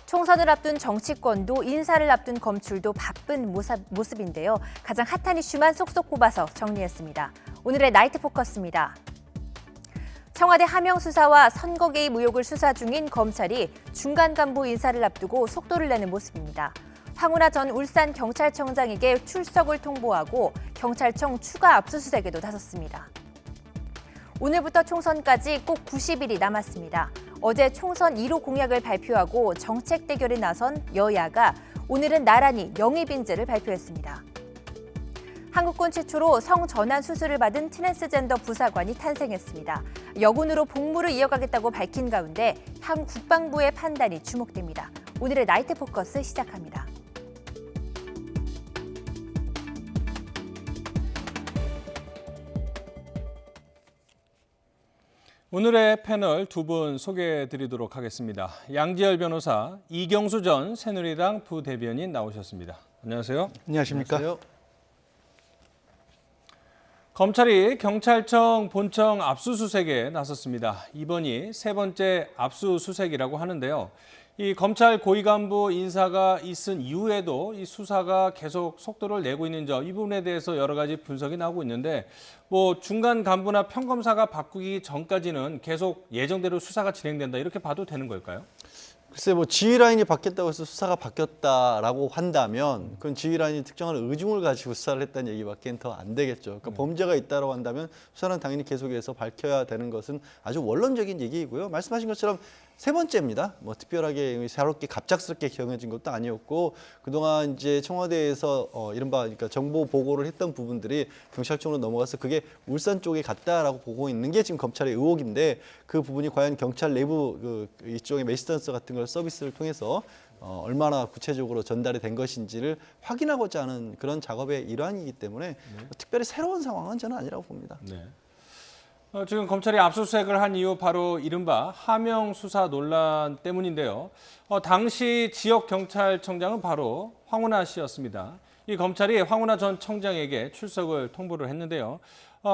총선을 앞둔 정치권도 인사를 앞둔 검출도 바쁜 모습인데요. 가장 핫한 이슈만 쏙쏙 뽑아서 정리했습니다. 오늘의 나이트 포커스입니다. 청와대 하명 수사와 선거 개입 의혹을 수사 중인 검찰이 중간 간부 인사를 앞두고 속도를 내는 모습입니다. 황운하 전 울산경찰청장에게 출석을 통보하고 경찰청 추가 압수수색에도 나섰습니다. 오늘부터 총선까지 꼭 90일이 남았습니다. 어제 총선 1호 공약을 발표하고 정책 대결에 나선 여야가 오늘은 나란히 영입인재를 발표했습니다. 한국권 최초로 성전환 수술을 받은 트랜스젠더 부사관이 탄생했습니다. 여군으로 복무를 이어가겠다고 밝힌 가운데 향 국방부의 판단이 주목됩니다. 오늘의 나이트 포커스 시작합니다. 오늘의 패널 두 분 소개해드리도록 하겠습니다. 양지열 변호사, 이경수 전 새누리당 부대변인 나오셨습니다. 안녕하세요. 안녕하십니까? 안녕하세요. 검찰이 경찰청 본청 압수수색에 나섰습니다. 이번이 세 번째 압수수색이라고 하는데요. 이 검찰 고위 간부 인사가 있은 이후에도 이 수사가 계속 속도를 내고 있는 점, 이 부분에 대해서 여러 가지 분석이 나오고 있는데 뭐 중간 간부나 평검사가 바꾸기 전까지는 계속 예정대로 수사가 진행된다 이렇게 봐도 되는 걸까요? 글쎄 뭐 지휘 라인이 바뀌었다고 해서 수사가 바뀌었다라고 한다면 그건 지휘 라인이 특정한 의중을 가지고 수사를 했다는 얘기밖에 더 안 되겠죠. 그러니까 범죄가 있다고 한다면 수사는 당연히 계속해서 밝혀야 되는 것은 아주 원론적인 얘기이고요. 말씀하신 것처럼 세 번째입니다. 뭐 특별하게 새롭게 갑작스럽게 경해진 것도 아니었고 그동안 이제 청와대에서 이른바 그러니까 정보 보고를 했던 부분들이 경찰청으로 넘어가서 그게 울산 쪽에 갔다라고 보고 있는 게 지금 검찰의 의혹인데 그 부분이 과연 경찰 내부 그 일종의 메시던스 같은 걸 서비스를 통해서 얼마나 구체적으로 전달이 된 것인지를 확인하고자 하는 그런 작업의 일환이기 때문에 특별히 새로운 상황은 저는 아니라고 봅니다. 네. 지금 검찰이 압수수색을 한 이유 바로 이른바 하명 수사 논란 때문인데요. 당시 지역 경찰청장은 바로 황운하 씨였습니다. 이 검찰이 황운하 전 청장에게 출석을 통보를 했는데요.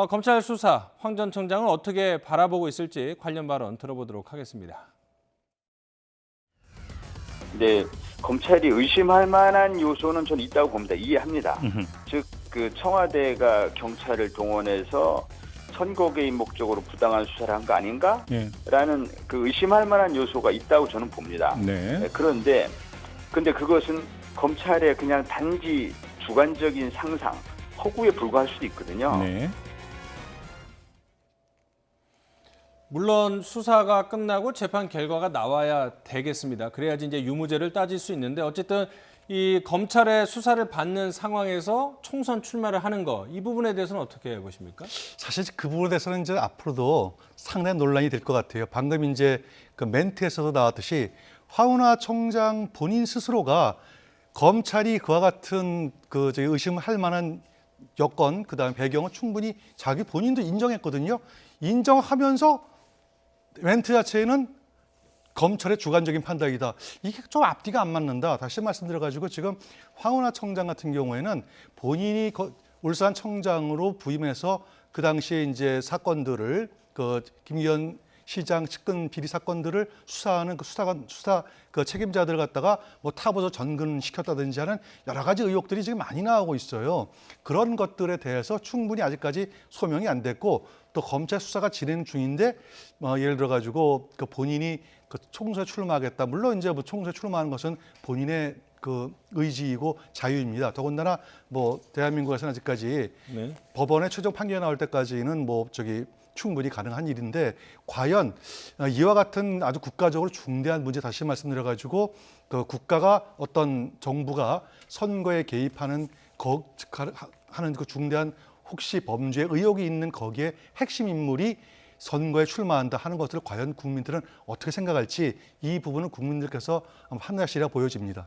검찰 수사 황 전 청장은 어떻게 바라보고 있을지 관련 발언 들어보도록 하겠습니다. 네, 검찰이 의심할 만한 요소는 저는 있다고 봅니다. 이해합니다. 즉, 그 청와대가 경찰을 동원해서 선거 개입 목적으로 부당한 수사를 한 거 아닌가? 라는 그 의심할 만한 요소가 있다고 저는 봅니다. 네. 그런데 그것은 검찰의 그냥 단지 주관적인 상상, 허구에 불과할 수도 있거든요. 네. 물론 수사가 끝나고 재판 결과가 나와야 되겠습니다. 그래야지 이제 유무죄를 따질 수 있는데 어쨌든 이 검찰의 수사를 받는 상황에서 총선 출마를 하는 거, 이 부분에 대해서는 어떻게 보십니까? 사실 그 부분에 대해서는 이제 앞으로도 상당히 논란이 될 것 같아요. 방금 이제 그 멘트에서도 나왔듯이 황운하 청장 본인 스스로가 검찰이 그와 같은 그 의심할 만한 여건, 그다음에 배경은 충분히 자기 본인도 인정했거든요. 인정하면서 멘트 자체에는 검찰의 주관적인 판단이다. 이게 좀 앞뒤가 안 맞는다. 다시 말씀드려가지고 지금 황운하 청장 같은 경우에는 본인이 울산 청장으로 부임해서 그 당시에 이제 사건들을 그 김기현 시장 측근 비리 사건들을 수사하는 그 수사 그 책임자들 갖다가 뭐 타보서 전근시켰다든지 하는 여러 가지 의혹들이 지금 많이 나오고 있어요. 그런 것들에 대해서 충분히 아직까지 소명이 안 됐고 또 검찰 수사가 진행 중인데 예를 들어 가지고 그 본인이 그 총선에 출마하겠다. 물론 이제 뭐 총선에 출마하는 것은 본인의 그 의지이고 자유입니다. 더군다나 뭐 대한민국에서는 아직까지 네. 법원의 최종 판결이 나올 때까지는 뭐 충분히 가능한 일인데 과연 이와 같은 아주 국가적으로 중대한 문제 다시 말씀드려가지고 그 국가가 어떤 정부가 선거에 개입하는 하는 그 중대한 혹시 범죄 의혹이 있는 거기에 핵심 인물이 선거에 출마한다 하는 것들을 과연 국민들은 어떻게 생각할지 이 부분은 국민들께서 판단하시리라 보여집니다.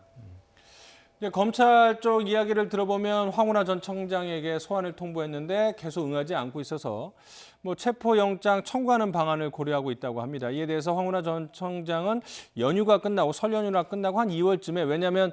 검찰 쪽 이야기를 들어보면 황운하 전 청장에게 소환을 통보했는데 계속 응하지 않고 있어서 뭐 체포영장 청구하는 방안을 고려하고 있다고 합니다. 이에 대해서 황운하 전 청장은 연휴가 끝나고 설 연휴가 끝나고 한 2월쯤에 왜냐하면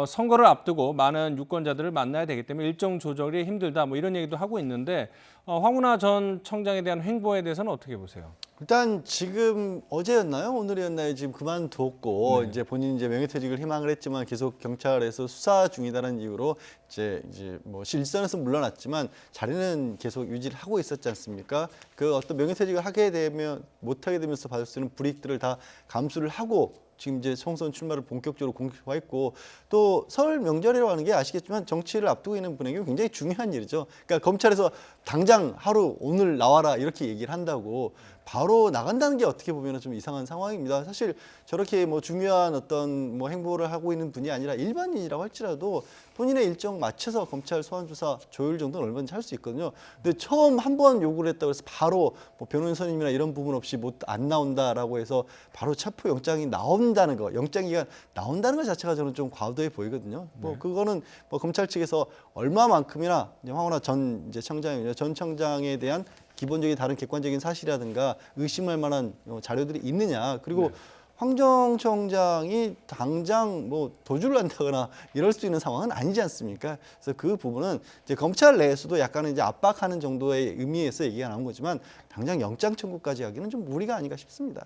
선거를 앞두고 많은 유권자들을 만나야 되기 때문에 일정 조절이 힘들다 뭐 이런 얘기도 하고 있는데 황운하 전 청장에 대한 행보에 대해서는 어떻게 보세요? 일단 지금 어제였나요? 오늘이었나요? 지금 그만뒀고 네. 이제 본인이 이제 명예퇴직을 희망을 했지만 계속 경찰에서 수사 중이다라는 이유로 이제 뭐 실선에서 물러났지만 자리는 계속 유지를 하고 있었지 않습니까? 그 어떤 명예퇴직을 하게 되면 못하게 되면서 받을 수 있는 불이익들을 다 감수를 하고 지금 이제 총선 출마를 본격적으로 공식화했고 또 설 명절이라고 하는 게 아시겠지만 정치를 앞두고 있는 분에게 굉장히 중요한 일이죠. 그러니까 검찰에서 당장 하루 오늘 나와라 이렇게 얘기를 한다고 바로 나간다는 게 어떻게 보면 좀 이상한 상황입니다. 사실 저렇게 뭐 중요한 어떤 뭐 행보를 하고 있는 분이 아니라 일반인이라고 할지라도 본인의 일정 맞춰서 검찰 소환 조사 조율 정도는 얼마든지 할 수 있거든요. 근데 처음 한 번 요구를 했다고 해서 바로 뭐 변호인 선임이나 이런 부분 없이 안 나온다라고 해서 바로 체포 영장이 나온다는 거, 영장 기간 나온다는 것 자체가 저는 좀 과도해 보이거든요. 뭐 그거는 뭐 검찰 측에서 얼마만큼이나 이제 황운하 전 이제 청장이죠. 전 청장에 대한 기본적인 다른 객관적인 사실이라든가 의심할 만한 자료들이 있느냐. 그리고 황 청장이 당장 뭐 도주를 한다거나 이럴 수 있는 상황은 아니지 않습니까? 그래서 그 부분은 이제 검찰 내에서도 약간은 이제 압박하는 정도의 의미에서 얘기가 나온 거지만 당장 영장 청구까지 하기는 좀 무리가 아닌가 싶습니다.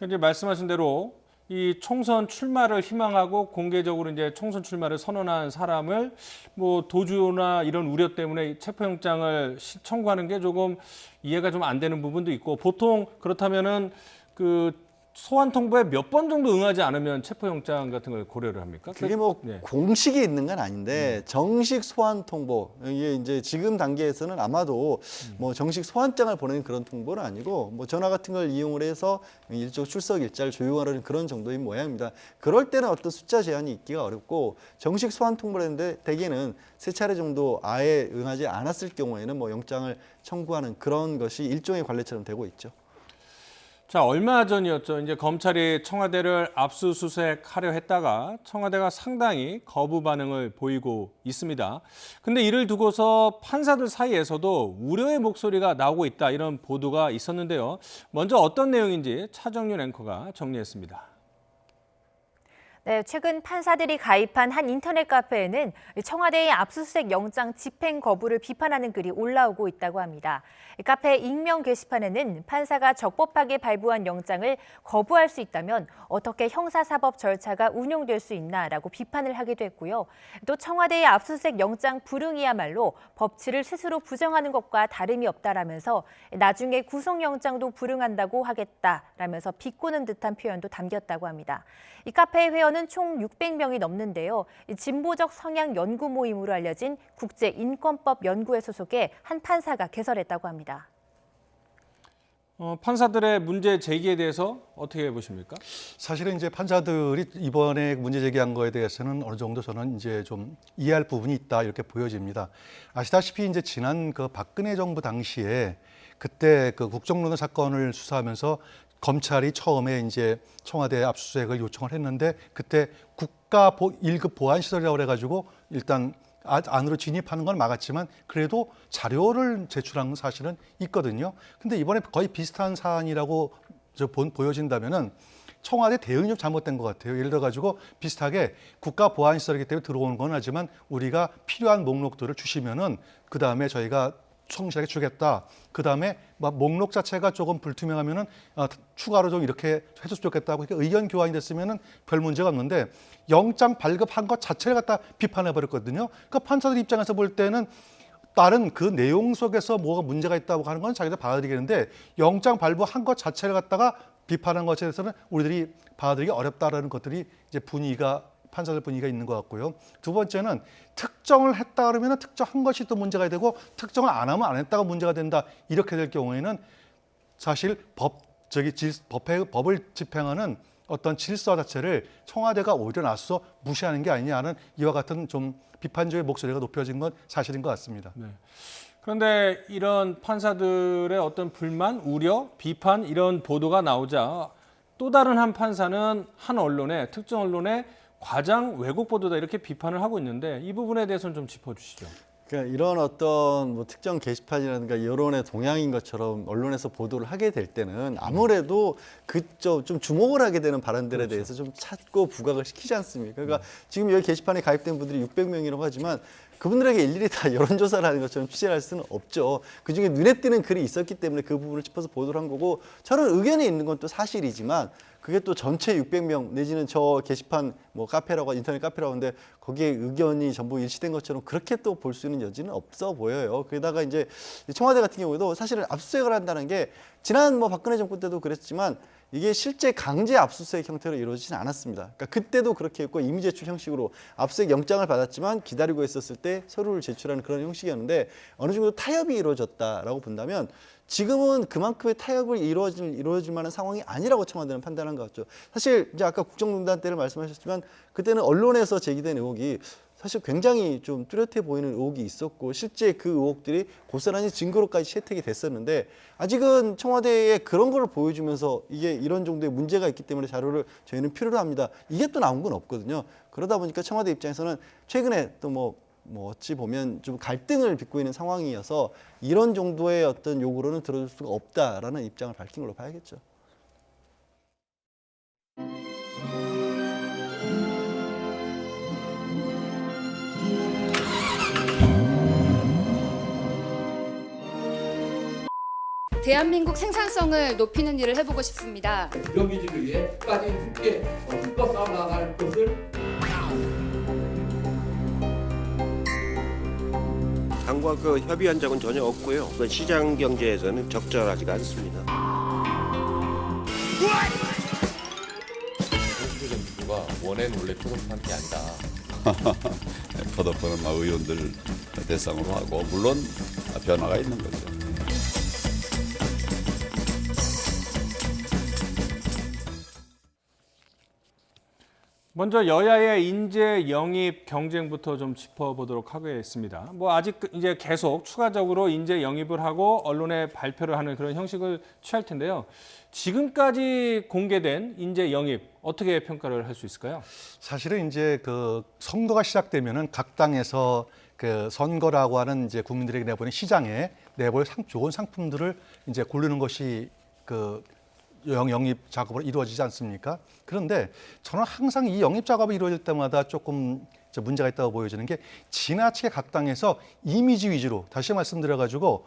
이제 말씀하신 대로 이 총선 출마를 희망하고 공개적으로 이제 총선 출마를 선언한 사람을 뭐 도주나 이런 우려 때문에 체포영장을 청구하는 게 조금 이해가 좀 안 되는 부분도 있고 보통 그렇다면은 그 소환 통보에 몇 번 정도 응하지 않으면 체포영장 같은 걸 고려를 합니까? 그게 뭐 네. 공식이 있는 건 아닌데 정식 소환 통보 이게 이제 지금 단계에서는 아마도 뭐 정식 소환장을 보내는 그런 통보는 아니고 뭐 전화 같은 걸 이용을 해서 일종 출석 일자를 조율하는 그런 정도인 모양입니다. 그럴 때는 어떤 숫자 제한이 있기가 어렵고 정식 소환 통보를 했는데 대개는 3차례 정도 아예 응하지 않았을 경우에는 뭐 영장을 청구하는 그런 것이 일종의 관례처럼 되고 있죠. 자, 얼마 전이었죠. 이제 검찰이 청와대를 압수수색하려 했다가 청와대가 상당히 거부 반응을 보이고 있습니다. 근데 이를 두고서 판사들 사이에서도 우려의 목소리가 나오고 있다 이런 보도가 있었는데요. 먼저 어떤 내용인지 차정윤 앵커가 정리했습니다. 네, 최근 판사들이 가입한 한 인터넷 카페에는 청와대의 압수수색 영장 집행 거부를 비판하는 글이 올라오고 있다고 합니다. 카페 익명 게시판에는 판사가 적법하게 발부한 영장을 거부할 수 있다면 어떻게 형사사법 절차가 운용될 수 있나라고 비판을 하기도 했고요. 또 청와대의 압수수색 영장 불응이야말로 법치를 스스로 부정하는 것과 다름이 없다라면서 나중에 구속영장도 불응한다고 하겠다라면서 비꼬는 듯한 표현도 담겼다고 합니다. 이 카페의 회원은 총 600명이 넘는데요. 진보적 성향 연구 모임으로 알려진 국제인권법 연구회 소속의 한 판사가 개설했다고 합니다. 판사들의 문제 제기에 대해서 어떻게 보십니까? 사실은 이제 판사들이 이번에 문제 제기한 거에 대해서는 어느 정도 저는 이제 좀 이해할 부분이 있다 이렇게 보여집니다. 아시다시피 이제 지난 그 박근혜 정부 당시에 그때 그 국정농단 사건을 수사하면서 검찰이 처음에 이제 청와대 압수수색을 요청을 했는데 그때 국가 1급 보안시설이라고 그래가지고 일단 안으로 진입하는 건 막았지만 그래도 자료를 제출한 건 사실은 있거든요. 근데 이번에 거의 비슷한 사안이라고 보여진다면은 청와대 대응이 좀 잘못된 것 같아요. 예를 들어가지고 비슷하게 국가 보안시설이기 때문에 들어오는 건 하지만 우리가 필요한 목록들을 주시면은 그 다음에 저희가 성실하게 주겠다. 그 다음에 목록 자체가 조금 불투명하면은 추가로 좀 이렇게 해줬으면 좋겠다고 의견 교환이 됐으면은 별 문제가 없는데 영장 발급한 것 자체를 갖다 비판해 버렸거든요. 그러니까 판사들 입장에서 볼 때는 다른 그 내용 속에서 뭐가 문제가 있다고 하는 건 자기들 받아들이겠는데 영장 발부한 것 자체를 갖다가 비판한 것에 대해서는 우리들이 받아들이기 어렵다라는 것들이 이제 판사들 분위기가 있는 것 같고요. 두 번째는 특정을 했다 그러면 특정한 것이 또 문제가 되고 특정을 안 하면 안 했다가 문제가 된다. 이렇게 될 경우에는 사실 법을 집행하는 어떤 질서 자체를 청와대가 오히려 나서 무시하는 게 아니냐는 이와 같은 좀 비판적인 목소리가 높여진 건 사실인 것 같습니다. 네. 그런데 이런 판사들의 어떤 불만, 우려, 비판 이런 보도가 나오자 또 다른 한 판사는 한 언론에 특정 언론에 과장 왜곡 보도다 이렇게 비판을 하고 있는데 이 부분에 대해서는 좀 짚어주시죠. 그러니까 이런 어떤 뭐 특정 게시판이라든가 여론의 동향인 것처럼 언론에서 보도를 하게 될 때는 아무래도 그좀 주목을 하게 되는 발언들에 그렇죠. 대해서 좀 찾고 부각을 시키지 않습니까? 그러니까 지금 여기 게시판에 가입된 분들이 600명이라고 하지만 그분들에게 일일이 다 여론조사를 하는 것처럼 취재를 할 수는 없죠. 그중에 눈에 띄는 글이 있었기 때문에 그 부분을 짚어서 보도를 한 거고 저런 의견이 있는 건 또 사실이지만 그게 또 전체 600명 내지는 저 게시판 뭐 카페라고 인터넷 카페라고 하는데 거기에 의견이 전부 일치된 것처럼 그렇게 또 볼 수 있는 여지는 없어 보여요. 게다가 이제 청와대 같은 경우에도 사실은 압수수색을 한다는 게 지난 뭐 박근혜 정권 때도 그랬지만 이게 실제 강제 압수수색 형태로 이루어지진 않았습니다. 그러니까 그때도 그렇게 했고 이미 제출 형식으로 압수수색 영장을 받았지만 기다리고 있었을 때 서류를 제출하는 그런 형식이었는데 어느 정도 타협이 이루어졌다라고 본다면 지금은 그만큼의 타협을 이루어질 만한 상황이 아니라고 청와대는 판단한 것 같죠. 사실 이제 아까 국정농단 때를 말씀하셨지만 그때는 언론에서 제기된 의혹이 사실 굉장히 좀 뚜렷해 보이는 의혹이 있었고 실제 그 의혹들이 고스란히 증거로까지 채택이 됐었는데 아직은 청와대에 그런 걸 보여주면서 이게 이런 정도의 문제가 있기 때문에 자료를 저희는 필요로 합니다. 이게 또 나온 건 없거든요. 그러다 보니까 청와대 입장에서는 최근에 또 뭐 어찌 보면 좀 갈등을 빚고 있는 상황이어서 이런 정도의 어떤 요구로는 들어줄 수가 없다라는 입장을 밝힌 걸로 봐야겠죠. 대한민국 생산성을 높이는 일을 해보고 싶습니다. 유경기지를 위해 끝까지 함께 힘껏 싸워나갈 것을 당과 그 협의한 적은 전혀 없고요. 그 시장 경제에서는 적절하지가 않습니다. 홍준표 정부가 원앤 원래 표본판 게 아니다. 포도포는 의원들 대상으로 하고 물론 변화가 있는 거죠. 먼저 여야의 인재 영입 경쟁부터 좀 짚어보도록 하겠습니다. 뭐 아직 이제 계속 추가적으로 인재 영입을 하고 언론에 발표를 하는 그런 형식을 취할 텐데요. 지금까지 공개된 인재 영입 어떻게 평가를 할 수 있을까요? 사실은 이제 그 선거가 시작되면은 각 당에서 그 선거라고 하는 이제 국민들에게 내보낸 시장에 내볼 좋은 상품들을 이제 고르는 것이 그 영입 작업으로 이루어지지 않습니까? 그런데 저는 항상 이 영입 작업이 이루어질 때마다 조금 문제가 있다고 보여지는 게 지나치게 각 당에서 이미지 위주로 다시 말씀드려가지고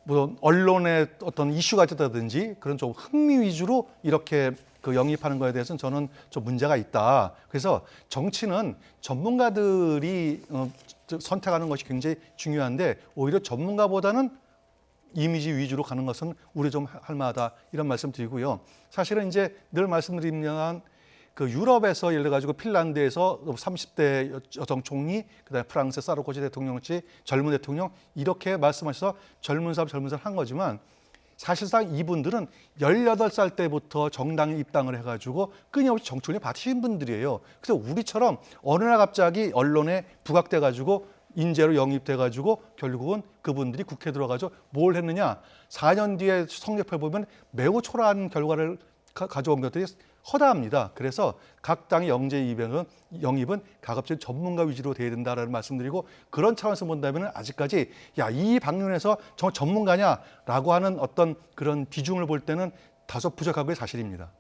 뭐 언론의 어떤 이슈가 됐다든지 그런 좀 흥미 위주로 이렇게 그 영입하는 거에 대해서는 저는 좀 문제가 있다. 그래서 정치는 전문가들이 선택하는 것이 굉장히 중요한데 오히려 전문가보다는 이미지 위주로 가는 것은 우려 좀 할 만하다 이런 말씀 드리고요. 사실은 이제 늘 말씀드리면 그 유럽에서 예를 들어 가지고 핀란드에서 30대 여성 총리, 그다음에 프랑스 사르코지 대통령치 젊은 대통령 이렇게 말씀하셔서 젊은 사람 한 거지만 사실상 이분들은 18살 때부터 정당에 입당을 해가지고 끊임없이 정치권에 받으신 분들이에요. 그래서 우리처럼 어느 날 갑자기 언론에 부각돼가지고 인재로 영입돼가지고 결국은 그분들이 국회에 들어가서 뭘 했느냐. 4년 뒤에 성적표를 보면 매우 초라한 결과를 가져온 것들이 허다합니다. 그래서 각 당의 영입은 가급적 전문가 위주로 돼야 된다라는 말씀드리고 그런 차원에서 본다면 아직까지 이 방면에서 정말 전문가냐라고 하는 어떤 그런 비중을 볼 때는 다소 부족한 게 사실입니다.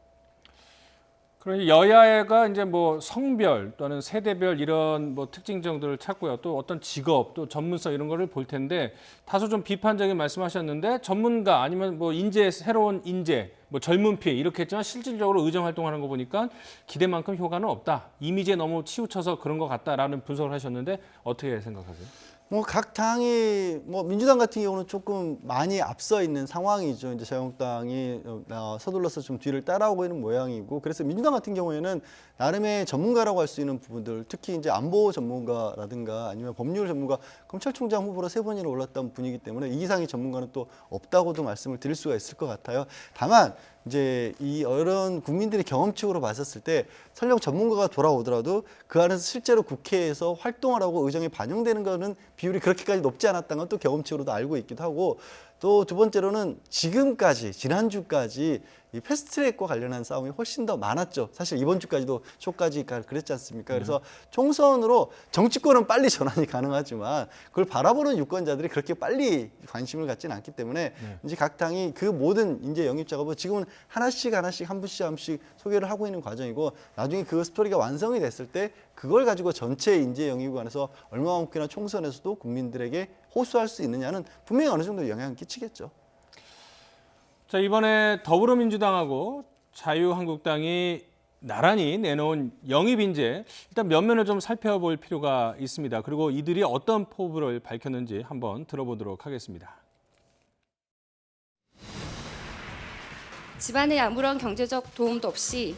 그러니 여야가 이제 뭐 성별 또는 세대별 이런 뭐 특징 정도를 찾고요. 또 어떤 직업, 또 전문성 이런 거를 볼 텐데 다소 좀 비판적인 말씀하셨는데 전문가 아니면 뭐 인재, 새로운 인재, 뭐 젊은 피 이렇게 했지만 실질적으로 의정 활동하는 거 보니까 기대만큼 효과는 없다. 이미지에 너무 치우쳐서 그런 것 같다라는 분석을 하셨는데 어떻게 생각하세요? 뭐 각 당이 뭐 민주당 같은 경우는 조금 많이 앞서 있는 상황이죠. 이제 자유한국당이 서둘러서 좀 뒤를 따라오고 있는 모양이고 그래서 민주당 같은 경우에는 나름의 전문가라고 할 수 있는 부분들 특히 이제 안보 전문가라든가 아니면 법률 전문가 검찰총장 후보로 3번이나 올랐던 분이기 때문에 이 이상의 전문가는 또 없다고도 말씀을 드릴 수가 있을 것 같아요. 다만 이제 이런 국민들이 경험칙으로 봤었을 때 설령 전문가가 돌아오더라도 그 안에서 실제로 국회에서 활동을 하고 의정에 반영되는 거는 비율이 그렇게까지 높지 않았다는 건 또 경험칙으로도 알고 있기도 하고 또 두 번째로는 지금까지 지난주까지 이 패스트트랙과 관련한 싸움이 훨씬 더 많았죠. 사실 이번 주까지도 초까지 그랬지 않습니까? 그래서 총선으로 정치권은 빨리 전환이 가능하지만 그걸 바라보는 유권자들이 그렇게 빨리 관심을 갖지는 않기 때문에 이제 각 당이 그 모든 인재 영입 작업을 지금은 하나씩 한 분씩 소개를 하고 있는 과정이고 나중에 그 스토리가 완성이 됐을 때 그걸 가지고 전체 인재 영입에 관해서 얼마만큼이나 총선에서도 국민들에게 호소할 수 있느냐는 분명히 어느 정도 영향을 끼치겠죠. 자, 이번에 더불어민주당하고 자유한국당이 나란히 내놓은 영입 인재 일단 면면을 좀 살펴볼 필요가 있습니다. 그리고 이들이 어떤 포부를 밝혔는지 한번 들어보도록 하겠습니다. 집안에 아무런 경제적 도움도 없이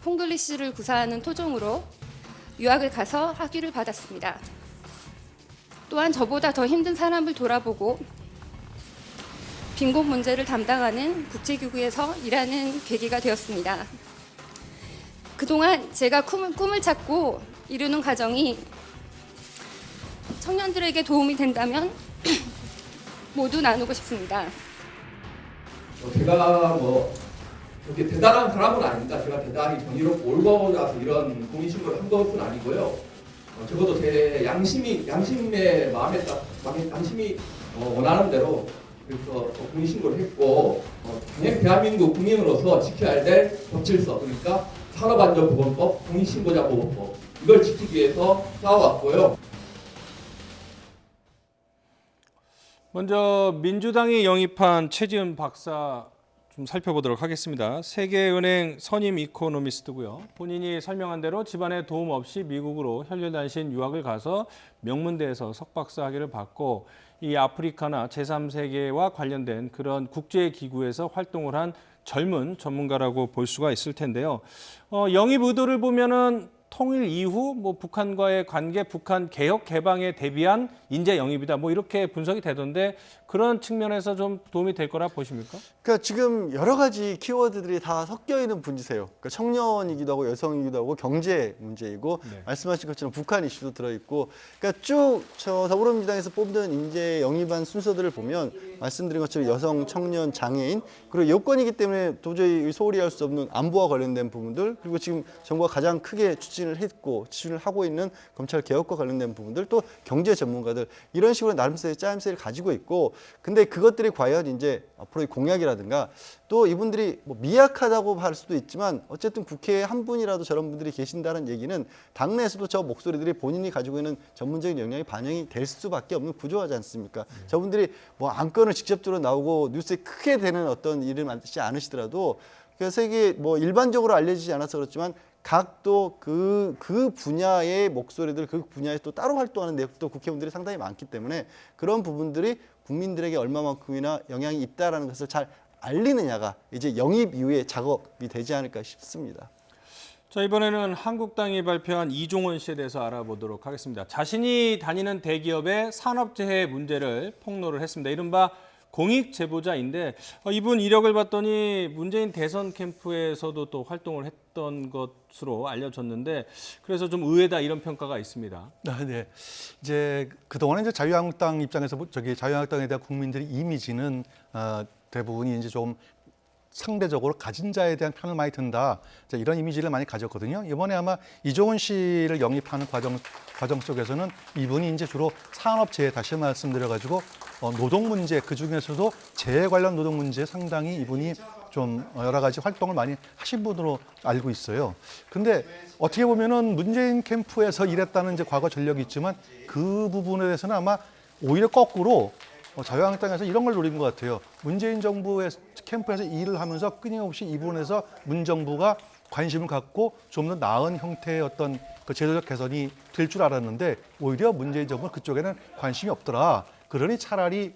콩글리시를 구사하는 토종으로 유학을 가서 학위를 받았습니다. 또한 저보다 더 힘든 사람을 돌아보고 빈곤 문제를 담당하는 국제기구에서 일하는 계기가 되었습니다. 그동안 제가 꿈을 찾고 이루는 과정이 청년들에게 도움이 된다면 모두 나누고 싶습니다. 제가 뭐 그렇게 대단한 사람은 아닙니다. 제가 대단히 정의롭고 올바르서 이런 공익신고를 한 것은 아니고요. 적어도 제 양심의 마음에 양심이 원하는 대로 그래서 공익신고를 했고 당연히 대한민국 국민으로서 지켜야 될 법질서 그러니까 산업안전보건법, 공익신고자 보호법 이걸 지키기 위해서 싸워왔고요. 먼저 민주당이 영입한 최지은 박사 좀 살펴보도록 하겠습니다. 세계은행 선임 이코노미스트고요. 본인이 설명한 대로 집안의 도움 없이 미국으로 혈혈단신 유학을 가서 명문대에서 석박사 학위를 받고 이 아프리카나 제3세계와 관련된 그런 국제기구에서 활동을 한 젊은 전문가라고 볼 수가 있을 텐데요. 영입 의도를 보면은 통일 이후 뭐 북한과의 관계, 북한 개혁 개방에 대비한 인재 영입이다. 뭐 이렇게 분석이 되던데 그런 측면에서 좀 도움이 될 거라 보십니까? 그러니까 지금 여러 가지 키워드들이 다 섞여 있는 분이세요. 그러니까 청년이기도 하고 여성이기도 하고 경제 문제이고 말씀하신 것처럼 북한 이슈도 들어있고 그러니까 쭉 저 더불어민주당에서 뽑는 인재 영입안 순서들을 보면 말씀드린 것처럼 여성, 청년, 장애인 그리고 여권이기 때문에 도저히 소홀히 할 수 없는 안보와 관련된 부분들 그리고 지금 정부가 가장 크게 추진을 하고 있는 검찰 개혁과 관련된 부분들 또 경제 전문가들 이런 식으로 나름대로의 짜임새를 가지고 있고 근데 그것들이 과연 이제 앞으로의 공약이라든가 또 이분들이 뭐 미약하다고 할 수도 있지만 어쨌든 국회에 한 분이라도 저런 분들이 계신다는 얘기는 당내에서도 저 목소리들이 본인이 가지고 있는 전문적인 역량이 반영이 될 수밖에 없는 구조하지 않습니까? 저분들이 뭐 안건을 직접적으로 나오고 뉴스에 크게 되는 어떤 일을 만드지 않으시더라도 세계 뭐 일반적으로 알려지지 않아서 그렇지만 각 또 그 분야의 목소리들 그 분야에 또 따로 활동하는 또 국회의원들이 상당히 많기 때문에 그런 부분들이 국민들에게 얼마만큼이나 영향이 있다라는 것을 잘 알리느냐가 이제 영입 이후의 작업이 되지 않을까 싶습니다. 자, 이번에는 한국당이 발표한 이종원 씨에 대해서 알아보도록 하겠습니다. 자신이 다니는 대기업의 산업재해 문제를 폭로를 했습니다. 이른바 공익 제보자인데 이분 이력을 봤더니 문재인 대선 캠프에서도 또 활동을 했던 것으로 알려졌는데 그래서 좀 의외다 이런 평가가 있습니다. 네. 이제 그동안에 이제 자유한국당 입장에서 자유한국당에 대한 국민들의 이미지는 대부분이 이제 좀 상대적으로 가진 자에 대한 편을 많이 든다. 이런 이미지를 많이 가졌거든요. 이번에 아마 이종원 씨를 영입하는 과정 속에서는 이분이 이제 주로 산업재해 다시 말씀드려가지고 노동 문제 그 중에서도 재해 관련 노동 문제 상당히 이분이 좀 여러 가지 활동을 많이 하신 분으로 알고 있어요. 근데 어떻게 보면은 문재인 캠프에서 일했다는 이제 과거 전력이 있지만 그 부분에 대해서는 아마 오히려 거꾸로 자유한국당에서 이런 걸 노린 것 같아요. 문재인 정부의 캠프에서 일을 하면서 끊임없이 이 부분에서 문 정부가 관심을 갖고 좀 더 나은 형태의 어떤 그 제도적 개선이 될 줄 알았는데 오히려 문재인 정부는 그쪽에는 관심이 없더라. 그러니 차라리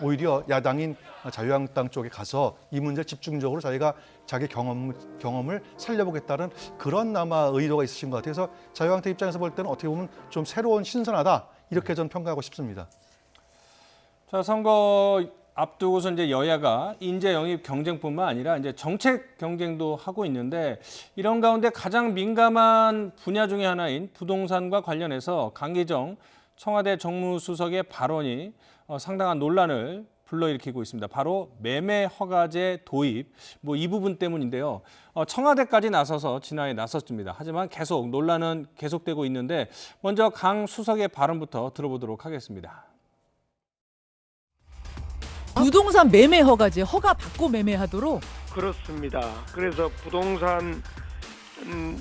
오히려 야당인 자유한국당 쪽에 가서 이 문제를 집중적으로 자기가 자기 경험을 살려보겠다는 그런 아마 의도가 있으신 것 같아요. 그래서 자유한국당 입장에서 볼 때는 어떻게 보면 좀 새로운 신선하다 이렇게 저는 평가하고 싶습니다. 자, 선거 앞두고서 이제 여야가 인재 영입 경쟁뿐만 아니라 이제 정책 경쟁도 하고 있는데 이런 가운데 가장 민감한 분야 중에 하나인 부동산과 관련해서 강기정 청와대 정무수석의 발언이 상당한 논란을 불러일으키고 있습니다. 바로 매매 허가제 도입, 이 부분 때문인데요. 청와대까지 나서서 진화에 나섰습니다. 하지만 계속 논란은 계속되고 있는데 먼저 강 수석의 발언부터 들어보도록 하겠습니다. 부동산 매매 허가제 허가 받고 매매하도록? 그렇습니다. 그래서 부동산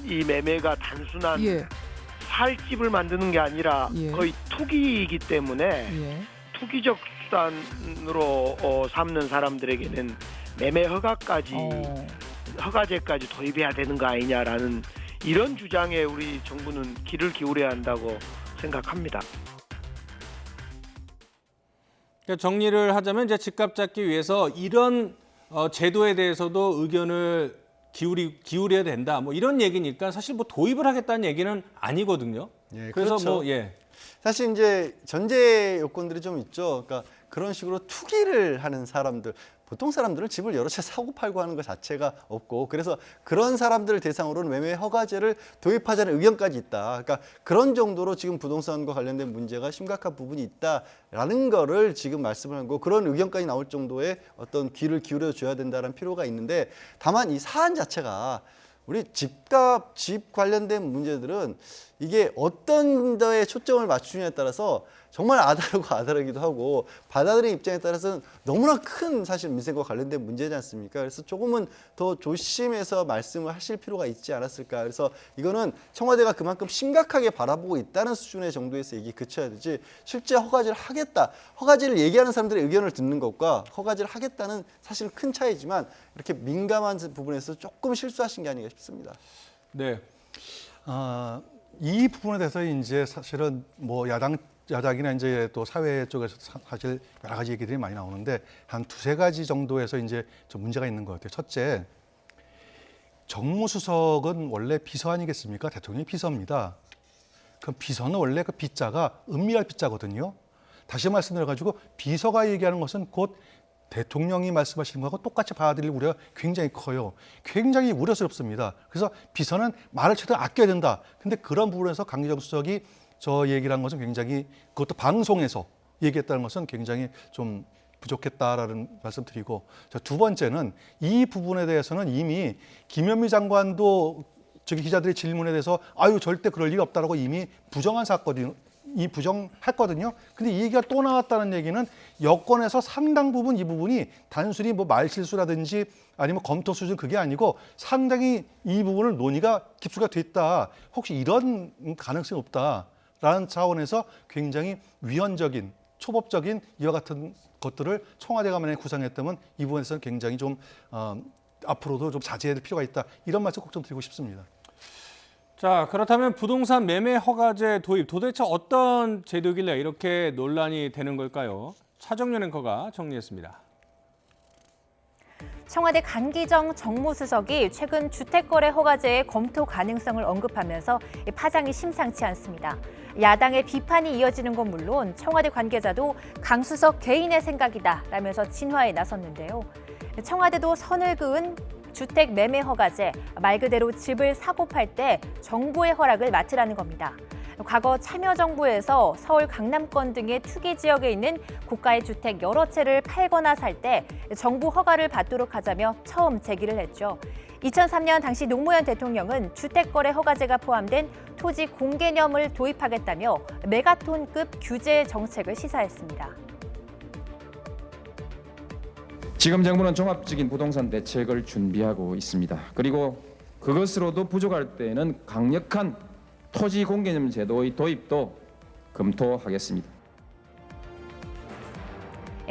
이 매매가 단순한 살 집을 만드는 게 아니라 거의 투기이기 때문에 투기적 수단으로 삼는 사람들에게는 매매 허가제까지 도입해야 되는 거 아니냐라는 이런 주장에 우리 정부는 귀를 기울여야 한다고 생각합니다. 정리를 하자면 이제 집값 잡기 위해서 이런 제도에 대해서도 의견을 기울여야 된다. 이런 얘기니까 사실 도입을 하겠다는 얘기는 아니거든요. 그래서 그렇죠. 사실 이제 전제 요건들이 좀 있죠. 그러니까 그런 식으로 투기를 하는 사람들, 보통 사람들은 집을 여러 채 사고 팔고 하는 것 자체가 없고, 그래서 그런 사람들을 대상으로는 매매 허가제를 도입하자는 의견까지 있다. 그러니까 그런 정도로 지금 부동산과 관련된 문제가 심각한 부분이 있다라는 거를 지금 말씀을 한 거, 그런 의견까지 나올 정도의 어떤 귀를 기울여 줘야 된다는 필요가 있는데, 다만 이 사안 자체가 우리 집값, 집 관련된 문제들은 이게 어떤 데에 초점을 맞추느냐에 따라서 정말 아다르고 아다르기도 하고, 받아들이는 입장에 따라서는 너무나 큰 사실 민생과 관련된 문제지 않습니까? 그래서 조금은 더 조심해서 말씀을 하실 필요가 있지 않았을까. 그래서 이거는 청와대가 그만큼 심각하게 바라보고 있다는 수준의 정도에서 얘기 그쳐야 되지, 실제 허가제를 하겠다, 허가제를 얘기하는 사람들의 의견을 듣는 것과 허가제를 하겠다는 사실 큰 차이지만, 이렇게 민감한 부분에서 조금 실수하신 게 아닌가 싶습니다. 네. 이 부분에 대해서 이제 사실은 야당이나 이제 또 사회 쪽에서 사실 여러 가지 얘기들이 많이 나오는데, 한 두세 가지 정도에서 이제 좀 문제가 있는 것 같아요. 첫째, 정무수석은 원래 비서 아니겠습니까? 대통령이 비서입니다. 그 비서는 원래 그 비자가 은밀할 비자거든요. 다시 말씀드려가지고 비서가 얘기하는 것은 곧 대통령이 말씀하시는 거하고 똑같이 받아들일 우려가 굉장히 커요. 굉장히 우려스럽습니다. 그래서 비서는 말을 최대한 아껴야 된다. 근데 그런 부분에서 강기정 수석이 저 얘기를 한 것은 굉장히, 그것도 방송에서 얘기했다는 것은 굉장히 좀 부족했다라는 말씀 드리고, 두 번째는 이 부분에 대해서는 이미 김현미 장관도 기자들의 질문에 대해서 절대 그럴 리가 없다라고 이미 부정한 사건이 부정했거든요. 근데 이 얘기가 또 나왔다는 얘기는 여권에서 상당 부분 이 부분이 단순히 말실수라든지 아니면 검토 수준 그게 아니고 상당히 이 부분을 논의가 깊숙이가 됐다. 혹시 이런 가능성이 없다라는 차원에서 굉장히 위헌적인, 초법적인 이와 같은 것들을 청와대가 만약에 구상했다면 이 부분에서는 굉장히 좀 앞으로도 좀 자제해야 될 필요가 있다. 이런 말씀 꼭 좀 드리고 싶습니다. 자, 그렇다면 부동산 매매 허가제 도입, 도대체 어떤 제도길래 이렇게 논란이 되는 걸까요? 차정연 앵커가 정리했습니다. 청와대 강기정 정무수석이 최근 주택거래 허가제의 검토 가능성을 언급하면서 파장이 심상치 않습니다. 야당의 비판이 이어지는 건 물론 청와대 관계자도 강 수석 개인의 생각이다라면서 진화에 나섰는데요. 청와대도 선을 그은 주택 매매 허가제, 말 그대로 집을 사고 팔 때 정부의 허락을 맡으라는 겁니다. 과거 참여정부에서 서울 강남권 등의 투기 지역에 있는 고가의 주택 여러 채를 팔거나 살 때 정부 허가를 받도록 하자며 처음 제기를 했죠. 2003년 당시 노무현 대통령은 주택거래 허가제가 포함된 토지 공개념을 도입하겠다며 메가톤급 규제 정책을 시사했습니다. 지금 정부는 종합적인 부동산 대책을 준비하고 있습니다. 그리고 그것으로도 부족할 때에는 강력한 토지 공개념 제도의 도입도 검토하겠습니다.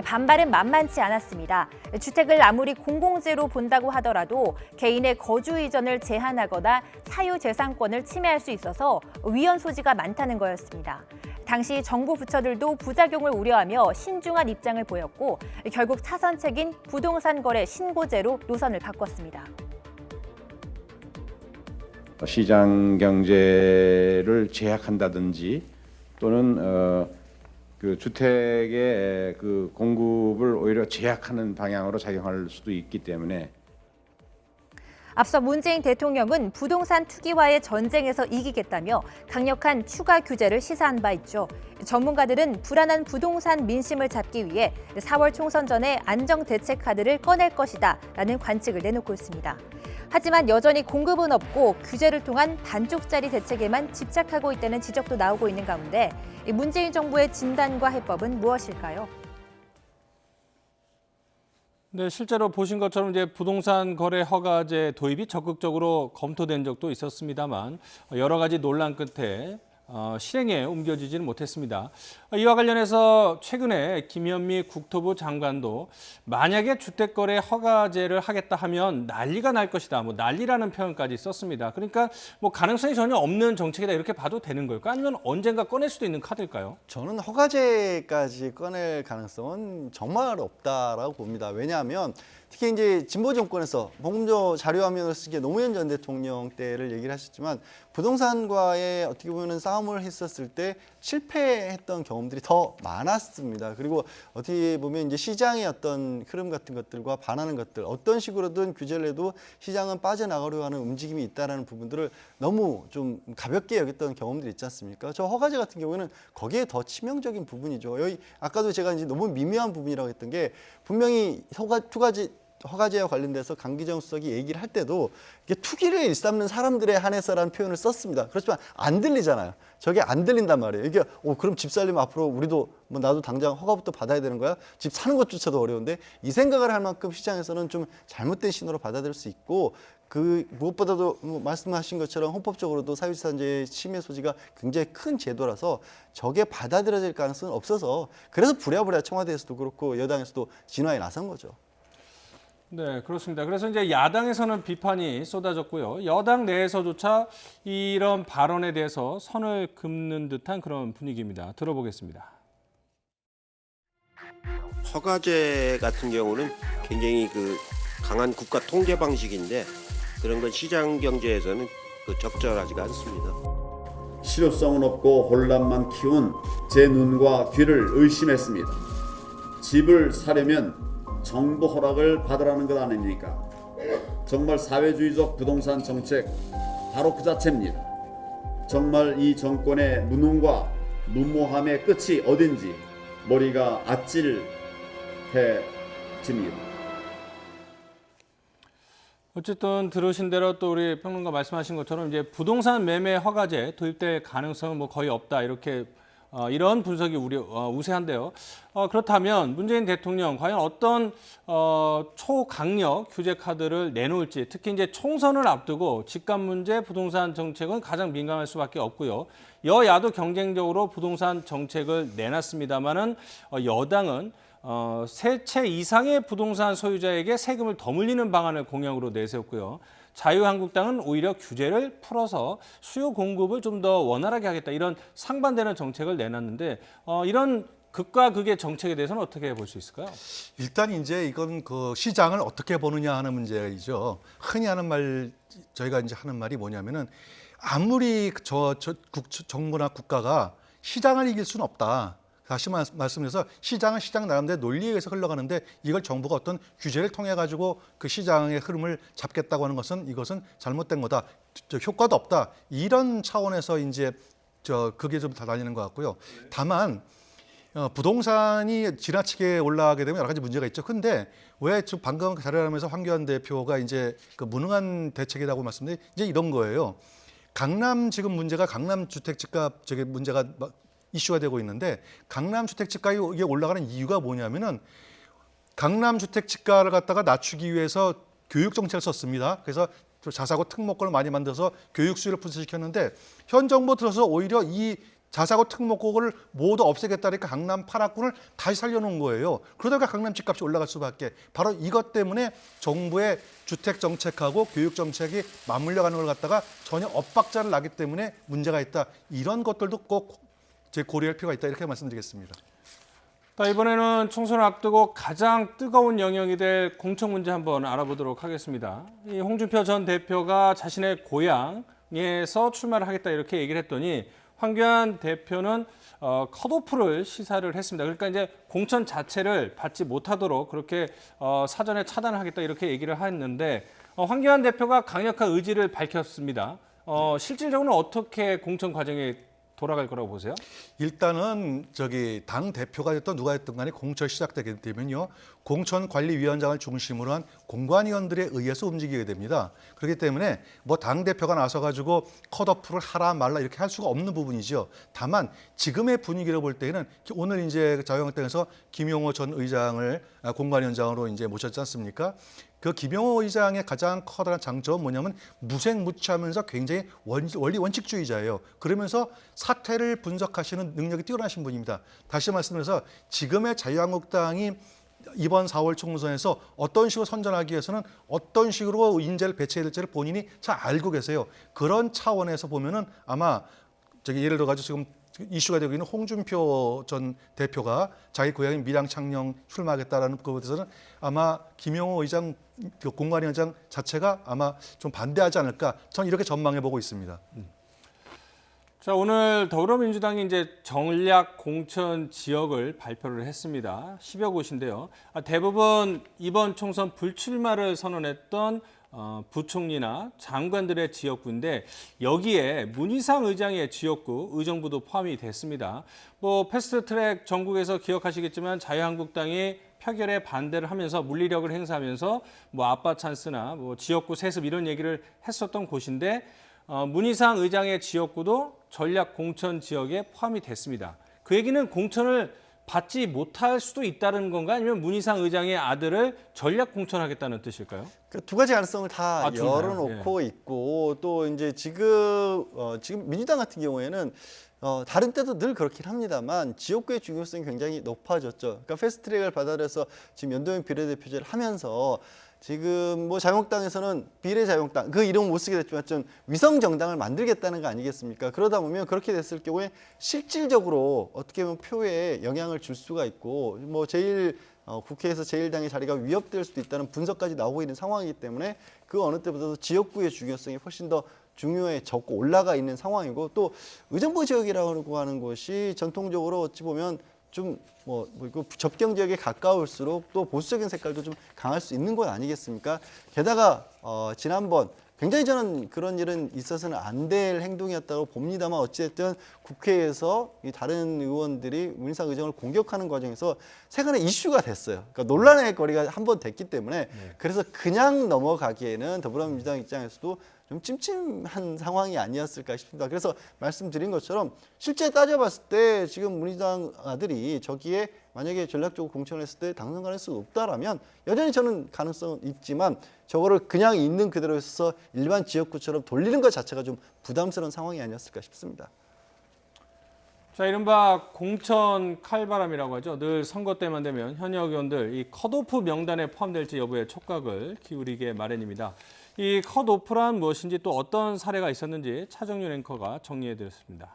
반발은 만만치 않았습니다. 주택을 아무리 공공재로 본다고 하더라도 개인의 거주 이전을 제한하거나 사유재산권을 침해할 수 있어서 위헌 소지가 많다는 거였습니다. 당시 정부 부처들도 부작용을 우려하며 신중한 입장을 보였고 결국 차선책인 부동산 거래 신고제로 노선을 바꿨습니다. 시장 경제를 제약한다든지 또는 그 주택의 그 공급을 오히려 제약하는 방향으로 작용할 수도 있기 때문에 앞서 문재인 대통령은 부동산 투기와의 전쟁에서 이기겠다며 강력한 추가 규제를 시사한 바 있죠. 전문가들은 불안한 부동산 민심을 잡기 위해 4월 총선 전에 안정대책 카드를 꺼낼 것이다 라는 관측을 내놓고 있습니다. 하지만 여전히 공급은 없고 규제를 통한 반쪽짜리 대책에만 집착하고 있다는 지적도 나오고 있는 가운데 문재인 정부의 진단과 해법은 무엇일까요? 네, 실제로 보신 것처럼 이제 부동산 거래 허가제 도입이 적극적으로 검토된 적도 있었습니다만 여러 가지 논란 끝에 실행에 옮겨지지는 못했습니다. 이와 관련해서 최근에 김현미 국토부 장관도 만약에 주택거래 허가제를 하겠다 하면 난리가 날 것이다. 뭐 난리라는 표현까지 썼습니다. 그러니까 뭐 가능성이 전혀 없는 정책이다 이렇게 봐도 되는 걸까요? 아니면 언젠가 꺼낼 수도 있는 카드일까요? 저는 허가제까지 꺼낼 가능성은 정말 없다라고 봅니다. 왜냐하면 특히 이제 진보 정권에서 방금 자료화면을 쓰기에 노무현 전 대통령 때를 얘기를 하셨지만 부동산과의 어떻게 보면 싸움을 했었을 때 실패했던 경험들이 더 많았습니다. 그리고 어떻게 보면 이제 시장의 어떤 흐름 같은 것들과 반하는 것들, 어떤 식으로든 규제를 해도 시장은 빠져나가려고 하는 움직임이 있다는 부분들을 너무 좀 가볍게 여겼던 경험들이 있지 않습니까? 저 허가제 같은 경우에는 거기에 더 치명적인 부분이죠. 여기 아까도 제가 이제 너무 미묘한 부분이라고 했던 게 분명히 허가제와 관련돼서 강기정 수석이 얘기를 할 때도 이게 투기를 일삼는 사람들에 한해서라는 표현을 썼습니다. 그렇지만 안 들리잖아요. 저게 안 들린단 말이에요. 이게 그럼 집 살려면 앞으로 우리도 뭐 나도 당장 허가부터 받아야 되는 거야? 집 사는 것조차도 어려운데 이 생각을 할 만큼 시장에서는 좀 잘못된 신호로 받아들일 수 있고 무엇보다도 말씀하신 것처럼 헌법적으로도 사유재산제의 침해 소지가 굉장히 큰 제도라서 저게 받아들여질 가능성은 없어서 그래서 부랴부랴 청와대에서도 그렇고 여당에서도 진화에 나선 거죠. 네, 그렇습니다. 그래서 이제 야당에서는 비판이 쏟아졌고요. 여당 내에서조차 이런 발언에 대해서 선을 긋는 듯한 그런 분위기입니다. 들어보겠습니다. 허가제 같은 경우는 굉장히 강한 국가 통제 방식인데 그런 건 시장 경제에서는 적절하지가 않습니다. 실효성은 없고 혼란만 키운 제 눈과 귀를 의심했습니다. 집을 사려면 정부 허락을 받으라는 것 아닙니까? 정말 사회주의적 부동산 정책 바로 그 자체입니다. 정말 이 정권의 무능과 무모함의 끝이 어딘지 머리가 아찔해집니다. 어쨌든 들으신 대로 또 우리 평론가 말씀하신 것처럼 이제 부동산 매매 허가제 도입될 가능성은 뭐 거의 없다 이렇게 이런 분석이 우세한데요. 그렇다면 문재인 대통령 과연 어떤 초강력 규제 카드를 내놓을지, 특히 이제 총선을 앞두고 집값 문제, 부동산 정책은 가장 민감할 수밖에 없고요. 여야도 경쟁적으로 부동산 정책을 내놨습니다만은 여당은 세 채 이상의 부동산 소유자에게 세금을 더 물리는 방안을 공약으로 내세웠고요. 자유한국당은 오히려 규제를 풀어서 수요 공급을 좀 더 원활하게 하겠다 이런 상반되는 정책을 내놨는데 이런 극과 극의 정책에 대해서는 어떻게 볼 수 있을까요? 일단 이제 이건 시장을 어떻게 보느냐 하는 문제이죠. 흔히 저희가 이제 하는 말이 뭐냐면은 아무리 정부나 국가가 시장을 이길 수는 없다. 다시 말씀드려서 시장은 시장 나름대로 논리에 의해서 흘러가는데 이걸 정부가 어떤 규제를 통해 가지고 그 시장의 흐름을 잡겠다고 하는 것은 이것은 잘못된 거다. 효과도 없다. 이런 차원에서 이제 그게 좀 다 달리는 것 같고요. 다만 부동산이 지나치게 올라가게 되면 여러 가지 문제가 있죠. 근데 왜 방금 자료하면서 황교안 대표가 이제 무능한 대책이라고 말씀드린 이제 이런 거예요. 강남 지금 문제가 강남 주택 집값 문제가 이슈가 되고 있는데 강남 주택 집값이 이게 올라가는 이유가 뭐냐면은 강남 주택 집가를 갖다가 낮추기 위해서 교육 정책을 썼습니다. 그래서 자사고 특목고를 많이 만들어서 교육 수요를 분산시켰는데 현 정부 들어서 오히려 이 자사고 특목고를 모두 없애겠다니까 강남 8학군을 다시 살려놓은 거예요. 그러다가 강남 집값이 올라갈 수밖에. 바로 이것 때문에 정부의 주택 정책하고 교육 정책이 맞물려가는 걸 갖다가 전혀 엇박자를 나기 때문에 문제가 있다. 이런 것들도 꼭 고려할 필요가 있다 이렇게 말씀드리겠습니다. 이번에는 총선을 앞두고 가장 뜨거운 영역이 될 공천 문제 한번 알아보도록 하겠습니다. 이 홍준표 전 대표가 자신의 고향에서 출마를 하겠다 이렇게 얘기를 했더니 황교안 대표는 컷오프를 시사를 했습니다. 그러니까 이제 공천 자체를 받지 못하도록 그렇게 사전에 차단을 하겠다 이렇게 얘기를 했는데 황교안 대표가 강력한 의지를 밝혔습니다. 실질적으로는 어떻게 공천 과정이 돌아갈 거라고 보세요? 일단은 당 대표가 됐든 누가 됐든 간에 공천 시작되게 되면요, 공천관리위원장을 중심으로 한 공관위원들에 의해서 움직이게 됩니다. 그렇기 때문에 뭐 당 대표가 나서 가지고 컷오프를 하라 말라 이렇게 할 수가 없는 부분이죠. 다만 지금의 분위기를 볼 때는 오늘 이제 자유한국당에서 김용호 전 의장을 공관위원장으로 이제 모셨지 않습니까? 그 김용호 의장의 가장 커다란 장점은 뭐냐면 무색무취하면서 굉장히 원리 원칙주의자예요. 그러면서 사태를 분석하시는 능력이 뛰어나신 분입니다. 다시 말씀드려서 지금의 자유한국당이 이번 4월 총선에서 어떤 식으로 선전하기 위해서는 어떤 식으로 인재를 배치해야 될지를 본인이 잘 알고 계세요. 그런 차원에서 보면은 아마 예를 들어 가지고 지금 이슈가 되고 있는 홍준표 전 대표가 자기 고향인 밀양 창녕 출마하겠다라는 그것에 대해서는 아마 김용호 의장 공관위원장 자체가 아마 좀 반대하지 않을까, 저는 이렇게 전망해 보고 있습니다. 자, 오늘 더불어민주당이 이제 전략 공천 지역을 발표를 했습니다. 10여 곳인데요. 대부분 이번 총선 불출마를 선언했던 부총리나 장관들의 지역구인데 여기에 문희상 의장의 지역구 의정부도 포함이 됐습니다. 뭐 패스트트랙 전국에서 기억하시겠지만 자유한국당이 표결에 반대를 하면서 물리력을 행사하면서 뭐 아빠 찬스나 뭐 지역구 세습 이런 얘기를 했었던 곳인데 문희상 의장의 지역구도 전략 공천 지역에 포함이 됐습니다. 그 얘기는 공천을 받지 못할 수도 있다는 건가, 아니면 문희상 의장의 아들을 전략 공천하겠다는 뜻일까요? 두 가지 가능성을 다 열어놓고 있고, 또 이제 지금 민주당 같은 경우에는 다른 때도 늘 그렇긴 합니다만 지역구의 중요성이 굉장히 높아졌죠. 그러니까 패스트트랙을 받아들여서 지금 연동형 비례대표제를 하면서 지금 뭐 자유한국당에서는 비례자유한국당 그 이름 못 쓰게 됐지만 좀 위성 정당을 만들겠다는 거 아니겠습니까? 그러다 보면 그렇게 됐을 경우에 실질적으로 어떻게 보면 표에 영향을 줄 수가 있고, 뭐 국회에서 제1당의 자리가 위협될 수도 있다는 분석까지 나오고 있는 상황이기 때문에 그 어느 때보다도 지역구의 중요성이 훨씬 더 중요해졌고 올라가 있는 상황이고, 또 의정부 지역이라고 하는 것이 전통적으로 어찌 보면 좀 접경 지역에 가까울수록 또 보수적인 색깔도 좀 강할 수 있는 것 아니겠습니까? 게다가 지난번 굉장히 저는 그런 일은 있어서는 안 될 행동이었다고 봅니다만, 어찌됐든 국회에서 이 다른 의원들이 문희상 의장을 공격하는 과정에서 세간의 이슈가 됐어요. 그러니까 논란의 거리가 한 번 됐기 때문에 그래서 그냥 넘어가기에는 더불어민주당 입장에서도 좀 찜찜한 상황이 아니었을까 싶습니다. 그래서 말씀드린 것처럼 실제 따져봤을 때 지금 문희상 아들이 저기에 만약에 전략적으로 공천을 했을 때 당선 가능성이 높다라면 여전히 저는 가능성은 있지만 저거를 그냥 있는 그대로 해서 일반 지역구처럼 돌리는 것 자체가 좀 부담스러운 상황이 아니었을까 싶습니다. 자, 이른바 공천 칼바람이라고 하죠. 늘 선거 때만 되면 현역 의원들 이 컷오프 명단에 포함될지 여부에 촉각을 기울이게 마련입니다. 이 컷오프란 무엇인지, 또 어떤 사례가 있었는지 차정윤 앵커가 정리해드렸습니다.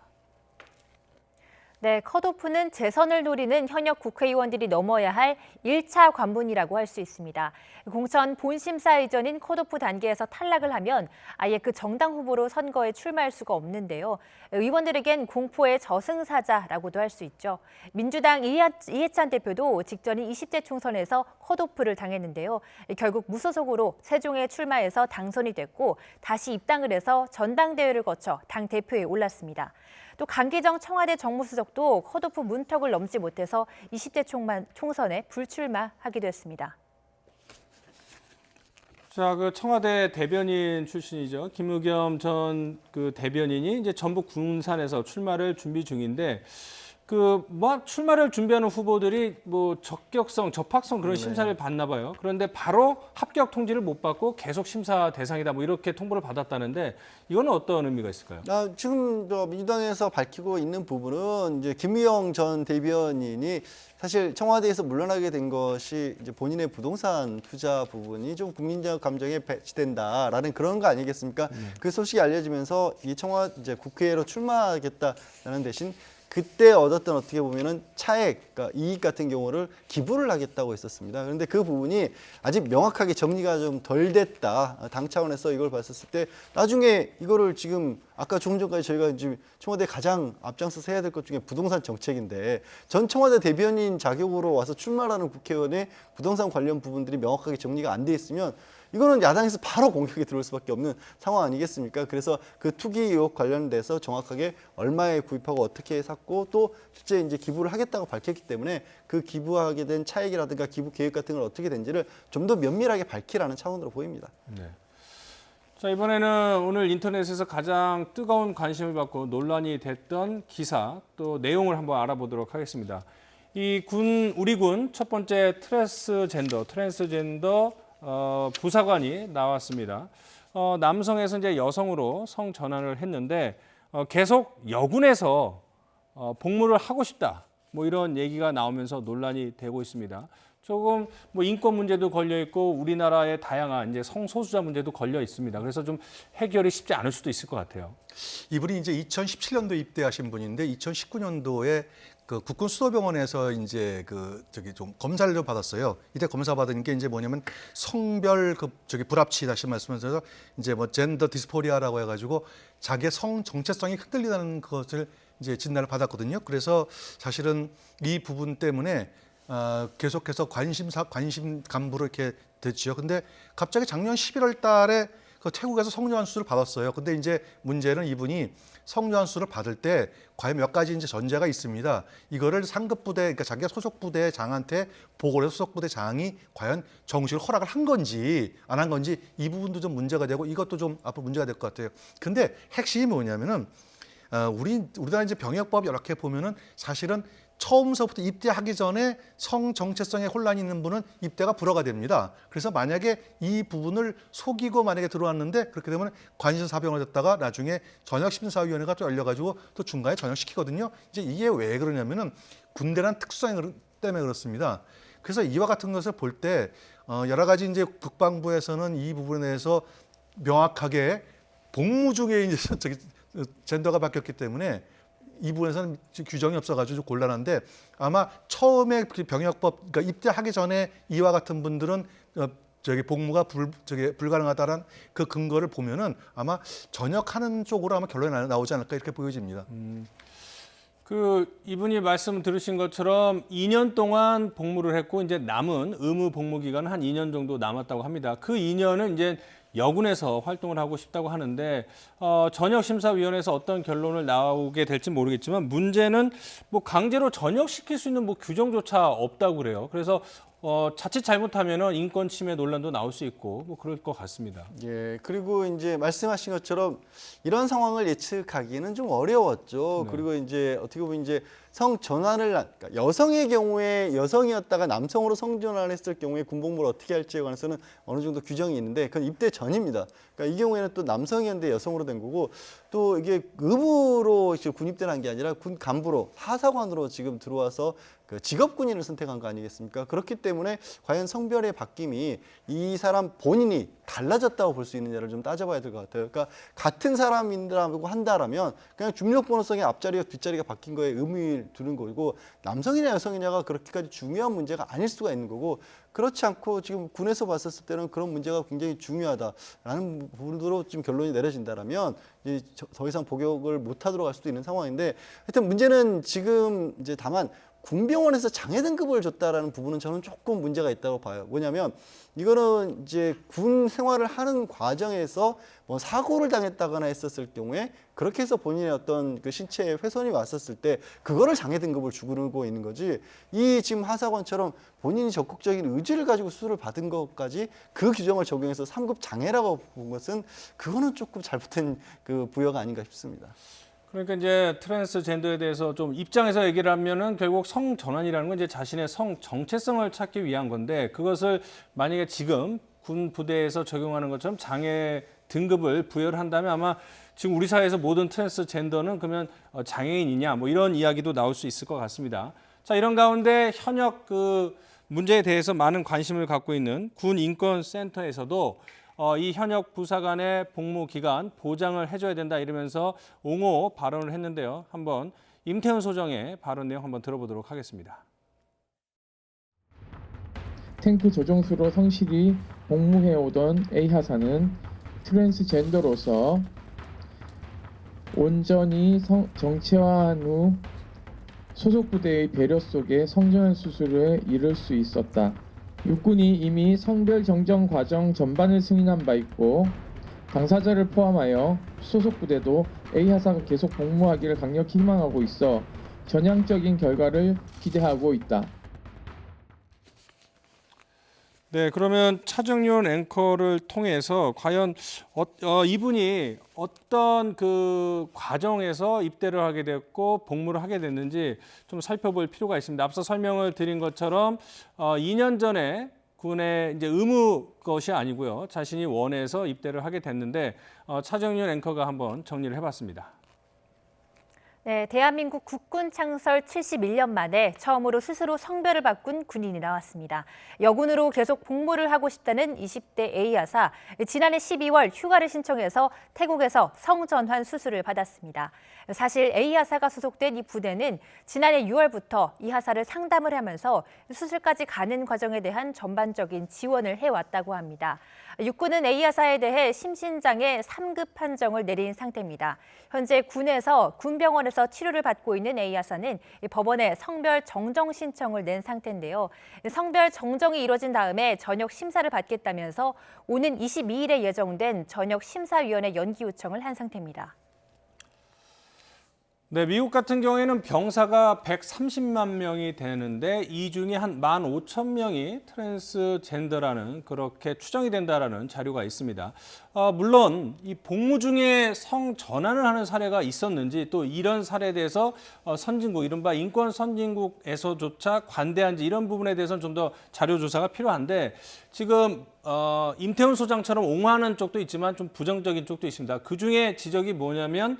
네, 컷오프는 재선을 노리는 현역 국회의원들이 넘어야 할 1차 관문이라고 할 수 있습니다. 공천 본심사 이전인 컷오프 단계에서 탈락을 하면 아예 그 정당 후보로 선거에 출마할 수가 없는데요. 의원들에겐 공포의 저승사자라고도 할 수 있죠. 민주당 이해찬 대표도 직전인 20대 총선에서 컷오프를 당했는데요. 결국 무소속으로 세종에 출마해서 당선이 됐고 다시 입당을 해서 전당대회를 거쳐 당 대표에 올랐습니다. 또 강기정 청와대 정무수석도 컷오프 문턱을 넘지 못해서 20대 총선에 불출마하기도 했습니다. 자, 그 청와대 대변인 출신이죠. 김의겸 전 대변인이 이제 전북 군산에서 출마를 준비 중인데, 출마를 준비하는 후보들이 적합성 그런 심사를 받나 봐요. 그런데 바로 합격 통지를 못 받고 계속 심사 대상이다, 이렇게 통보를 받았다는데 이거는 어떤 의미가 있을까요? 지금 민주당에서 밝히고 있는 부분은 이제 김의겸 전 대변인이 사실 청와대에서 물러나게 된 것이 이제 본인의 부동산 투자 부분이 좀 국민적 감정에 배치된다라는 그런 거 아니겠습니까? 그 소식이 알려지면서 이제 국회로 출마하겠다라는 대신 그때 얻었던 어떻게 보면은 차액, 그러니까 이익 같은 경우를 기부를 하겠다고 했었습니다. 그런데 그 부분이 아직 명확하게 정리가 좀 덜 됐다. 당 차원에서 이걸 봤었을 때 나중에 이거를 지금 아까 조금 전까지 저희가 지금 청와대 가장 앞장서서 해야 될 것 중에 부동산 정책인데, 전 청와대 대변인 자격으로 와서 출마하는 국회의원의 부동산 관련 부분들이 명확하게 정리가 안 돼 있으면 이거는 야당에서 바로 공격이 들어올 수밖에 없는 상황 아니겠습니까? 그래서 그 투기 의혹 관련돼서 정확하게 얼마에 구입하고 어떻게 샀고 또 실제 이제 기부를 하겠다고 밝혔기 때문에 그 기부하게 된 차액이라든가 기부 계획 같은 걸 어떻게 된지를 좀 더 면밀하게 밝히라는 차원으로 보입니다. 네. 자, 이번에는 오늘 인터넷에서 가장 뜨거운 관심을 받고 논란이 됐던 기사 또 내용을 한번 알아보도록 하겠습니다. 우리 군 첫 번째 트랜스젠더 부사관이 나왔습니다. 남성에서 이제 여성으로 성 전환을 했는데 계속 여군에서 복무를 하고 싶다. 뭐 이런 얘기가 나오면서 논란이 되고 있습니다. 조금 뭐 인권 문제도 걸려 있고 우리나라의 다양한 이제 성소수자 문제도 걸려 있습니다. 그래서 좀 해결이 쉽지 않을 수도 있을 것 같아요. 이분이 이제 2017년도 입대하신 분인데 2019년도에 그 국군 수도병원에서 이제 좀 검사를 좀 받았어요. 이때 검사 받은 게 이제 뭐냐면 성별 불합치 다시 말씀하셔서 이제 뭐 젠더 디스포리아라고 해가지고 자기의 성 정체성이 흔들리다는 것을 이제 진단을 받았거든요. 그래서 사실은 이 부분 때문에 계속해서 관심 간부로 이렇게 됐죠. 근데 갑자기 작년 11월 달에 그 태국에서 성전환 수술을 받았어요. 근데 이제 문제는 이분이 성전환 수술을 받을 때 과연 몇 가지 이제 전제가 있습니다. 이거를 상급 부대, 그러니까 자기가 소속 부대 장한테 보고를 해서 소속 부대 장이 과연 정식으로 허락을 한 건지 안 한 건지 이 부분도 좀 문제가 되고 이것도 좀 앞으로 문제가 될 것 같아요. 근데 핵심이 뭐냐면은 우리나라 이제 병역법 이렇게 보면은 사실은 처음서부터 입대하기 전에 성 정체성에 혼란이 있는 분은 입대가 불허가 됩니다. 그래서 만약에 이 부분을 속이고 만약에 들어왔는데 그렇게 되면 관심사병을 뒀다가 나중에 전역심사위원회가 또 열려가지고 또 중간에 전역시키거든요. 이제 이게 왜 그러냐면은 군대란 특수성 때문에 그렇습니다. 그래서 이와 같은 것을 볼 때 여러 가지 이제 국방부에서는 이 부분에 대해서 명확하게 복무 중에 이제 젠더가 바뀌었기 때문에 이 부분에서는 규정이 없어가지고 좀 곤란한데 아마 처음에 병역법 그러니까 입대하기 전에 이와 같은 분들은 복무가 불가능하다는 그 근거를 보면은 아마 전역하는 쪽으로 아마 결론이 나오지 않을까 이렇게 보여집니다. 이분이 말씀 들으신 것처럼 2년 동안 복무를 했고 이제 남은 의무 복무 기간은 한 2년 정도 남았다고 합니다. 그 2년은 이제 여군에서 활동을 하고 싶다고 하는데 전역심사위원회에서 어떤 결론을 나오게 될지 모르겠지만 문제는 뭐 강제로 전역시킬 수 있는 뭐 규정조차 없다고 그래요. 그래서 자칫 잘못하면은 인권 침해 논란도 나올 수 있고 뭐 그럴 것 같습니다. 예, 그리고 이제 말씀하신 것처럼 이런 상황을 예측하기는 좀 어려웠죠. 네. 그리고 이제 어떻게 보면 이제 성 전환을 그러니까 여성의 경우에 여성이었다가 남성으로 성 전환했을 경우에 군복무를 어떻게 할지에 관해서는 어느 정도 규정이 있는데 그건 입대 전입니다. 그러니까 이 경우에는 또 남성이었는데 여성으로 된 거고 또 이게 의무로 군입대한 게 아니라 군 간부로 하사관으로 지금 들어와서 그 직업군인을 선택한 거 아니겠습니까? 그렇기 때문에 과연 성별의 바뀜이 이 사람 본인이 달라졌다고 볼 수 있느냐를 좀 따져봐야 될 것 같아요. 그러니까 같은 사람이라고 한다라면 그냥 주민등록번호성의 앞자리와 뒷자리가 바뀐 거에 의미를 두는 거고 남성이냐 여성이냐가 그렇게까지 중요한 문제가 아닐 수가 있는 거고 그렇지 않고 지금 군에서 봤었을 때는 그런 문제가 굉장히 중요하다라는 부분으로 지금 결론이 내려진다라면 이제 더 이상 복역을 못하도록 할 수도 있는 상황인데 하여튼 문제는 지금 이제 다만 군병원에서 장애 등급을 줬다라는 부분은 저는 조금 문제가 있다고 봐요. 뭐냐면 이거는 이제 군 생활을 하는 과정에서 뭐 사고를 당했다거나 했었을 경우에 그렇게 해서 본인의 어떤 그 신체에 훼손이 왔었을 때 그거를 장애 등급을 주고 있는 거지 이 지금 하사관처럼 본인이 적극적인 의지를 가지고 수술을 받은 것까지 그 규정을 적용해서 3급 장애라고 본 것은 그거는 조금 잘못된 그 부여가 아닌가 싶습니다. 그러니까 이제 트랜스젠더에 대해서 좀 입장에서 얘기를 하면은 결국 성 전환이라는 건 이제 자신의 성 정체성을 찾기 위한 건데 그것을 만약에 지금 군 부대에서 적용하는 것처럼 장애 등급을 부여를 한다면 아마 지금 우리 사회에서 모든 트랜스젠더는 그러면 장애인이냐 뭐 이런 이야기도 나올 수 있을 것 같습니다. 자, 이런 가운데 현역 그 문제에 대해서 많은 관심을 갖고 있는 군인권센터에서도 이 현역 부사관의 복무 기간 보장을 해줘야 된다 이러면서 옹호 발언을 했는데요. 한번 임태훈 소장의 발언 내용 한번 들어보도록 하겠습니다. 탱크 조종수로 성실히 복무해오던 A 하사는 트랜스젠더로서 온전히 정체화한 후 소속 부대의 배려 속에 성전환 수술에 이를 수 있었다. 육군이 이미 성별 정정 과정 전반을 승인한 바 있고 당사자를 포함하여 소속 부대도 A 하사가 계속 복무하기를 강력히 희망하고 있어 전향적인 결과를 기대하고 있다. 네, 그러면 차정윤 앵커를 통해서 과연 이분이 어떤 그 과정에서 입대를 하게 됐고 복무를 하게 됐는지 좀 살펴볼 필요가 있습니다. 앞서 설명을 드린 것처럼 2년 전에 군의 이제 의무 것이 아니고요, 자신이 원해서 입대를 하게 됐는데 차정윤 앵커가 한번 정리를 해봤습니다. 네, 대한민국 국군 창설 71년 만에 처음으로 스스로 성별을 바꾼 군인이 나왔습니다. 여군으로 계속 복무를 하고 싶다는 20대 A하사, 지난해 12월 휴가를 신청해서 태국에서 성전환 수술을 받았습니다. 사실 A하사가 소속된 이 부대는 지난해 6월부터 이 하사를 상담을 하면서 수술까지 가는 과정에 대한 전반적인 지원을 해왔다고 합니다. 육군은 A하사에 대해 심신장애 3급 판정을 내린 상태입니다. 현재 군에서 군병원에서 치료를 받고 있는 A하사는 법원에 성별 정정 신청을 낸 상태인데요. 성별 정정이 이뤄진 다음에 전역 심사를 받겠다면서 오는 22일에 예정된 전역 심사위원회 연기 요청을 한 상태입니다. 네, 미국 같은 경우에는 병사가 130만 명이 되는데 이 중에 한 15,000명이 트랜스젠더라는 그렇게 추정이 된다라는 자료가 있습니다. 물론 이 복무 중에 성 전환을 하는 사례가 있었는지 또 이런 사례에 대해서 선진국, 이른바 인권 선진국에서조차 관대한지 이런 부분에 대해서는 좀 더 자료 조사가 필요한데 지금 임태훈 소장처럼 옹호하는 쪽도 있지만 좀 부정적인 쪽도 있습니다. 그중에 지적이 뭐냐면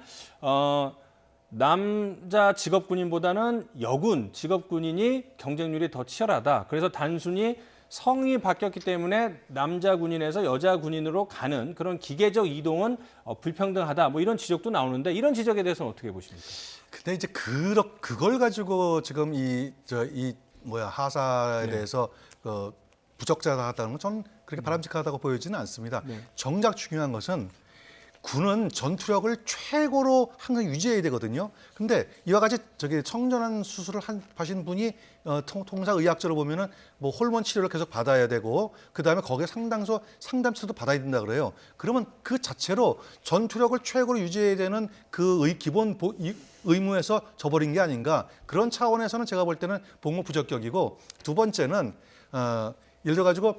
남자 직업군인보다는 여군 직업군인이 경쟁률이 더 치열하다. 그래서 단순히 성이 바뀌었기 때문에 남자 군인에서 여자 군인으로 가는 그런 기계적 이동은 불평등하다. 뭐 이런 지적도 나오는데 이런 지적에 대해서는 어떻게 보십니까? 근데 이제 그걸 가지고 지금 하사에 대해서 부적절하다는 건 저는 그렇게 바람직하다고 보여지는 않습니다. 정작 중요한 것은 군은 전투력을 최고로 항상 유지해야 되거든요. 근데 이와 같이 성전환 수술을 하신 분이 통상 의학적으로 보면은 뭐 호르몬 치료를 계속 받아야 되고 그다음에 거기에 상당수 상담치료도 받아야 된다 그래요. 그러면 그 자체로 전투력을 최고로 유지해야 되는 그 기본 의무에서 져버린 게 아닌가. 그런 차원에서는 제가 볼 때는 복무 부적격이고, 두 번째는 예를 들어 가지고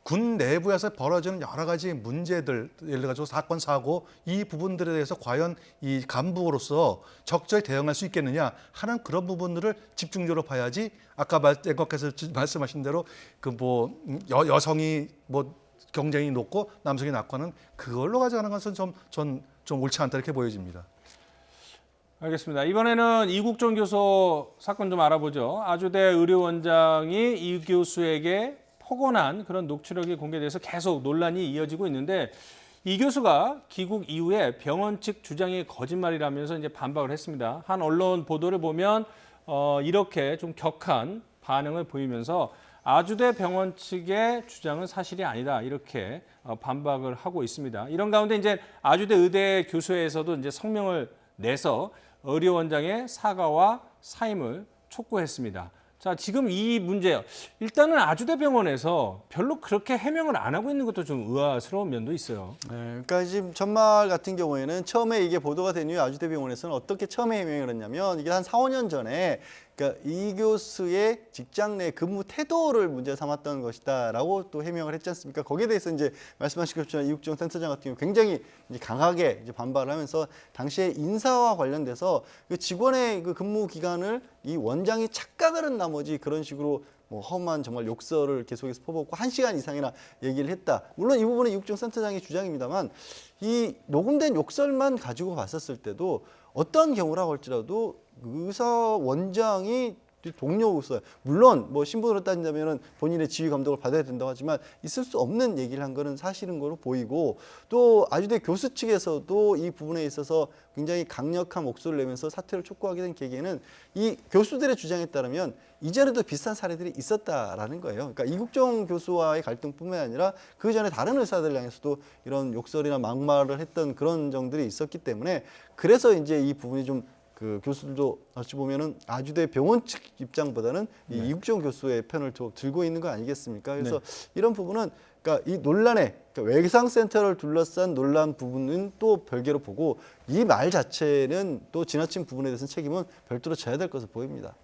군 내부에서 벌어지는 여러 가지 문제들, 예를 들어 사건, 사고 이 부분들에 대해서 과연 이 간부로서 적절히 대응할 수 있겠느냐 하는 그런 부분들을 집중적으로 봐야지, 아까 앵커께서 말씀하신 대로 여성이 경쟁이 높고 남성이 낮고 하는 그걸로 가져가는 것은 좀 옳지 않다 이렇게 보여집니다. 알겠습니다. 이번에는 이국종 교수 사건 좀 알아보죠. 아주대 의료원장이 이 교수에게 폭언한 그런 녹취록이 공개돼서 계속 논란이 이어지고 있는데, 이 교수가 귀국 이후에 병원 측 주장이 거짓말이라면서 이제 반박을 했습니다. 한 언론 보도를 보면 이렇게 좀 격한 반응을 보이면서 아주대 병원 측의 주장은 사실이 아니다 이렇게 반박을 하고 있습니다. 이런 가운데 이제 아주대 의대 교수회에서도 이제 성명을 내서 의료원장의 사과와 사임을 촉구했습니다. 자, 지금 이 문제, 일단은 아주대 병원에서 별로 그렇게 해명을 안 하고 있는 것도 좀 의아스러운 면도 있어요. 네, 그러니까 지금 전말 같은 경우에는 처음에 이게 보도가 된 이후 아주대 병원에서는 어떻게 처음에 해명을 했냐면, 이게 한 4, 5년 전에 그러니까 이 교수의 직장 내 근무 태도를 문제 삼았던 것이다라고 또 해명을 했지 않습니까? 거기에 대해서 이제 말씀하신 것처럼 이국종 센터장 같은 경우 굉장히 이제 강하게 이제 반발을 하면서 당시에 인사와 관련돼서 그 직원의 그 근무 기간을 이 원장이 착각을 한 나머지 그런 식으로 험한 정말 욕설을 계속해서 퍼붓고 1시간 이상이나 얘기를 했다. 물론 이 부분은 이국종 센터장의 주장입니다만, 이 녹음된 욕설만 가지고 봤었을 때도 어떤 경우라고 할지라도 의사 원장이 동료 의사, 물론 신분으로 따진다면 본인의 지휘 감독을 받아야 된다고 하지만 있을 수 없는 얘기를 한 거는 사실인 거로 보이고, 또 아주대 교수 측에서도 이 부분에 있어서 굉장히 강력한 목소리를 내면서 사퇴를 촉구하게 된 계기는 이 교수들의 주장에 따르면 이전에도 비슷한 사례들이 있었다라는 거예요. 그러니까 이국종 교수와의 갈등뿐만 아니라 그 전에 다른 의사들 향해서도 이런 욕설이나 막말을 했던 그런 점들이 있었기 때문에, 그래서 이제 이 부분이 좀 그 교수들도 어찌 보면은 아주대 병원 측 입장보다는 이 이국종 교수의 편을 좀 들고 있는 거 아니겠습니까? 그래서 이런 부분은 그러니까 이 논란에 그러니까 외상센터를 둘러싼 논란 부분은 또 별개로 보고 이 말 자체는 또 지나친 부분에 대해서는 책임은 별도로 져야 될 것으로 보입니다.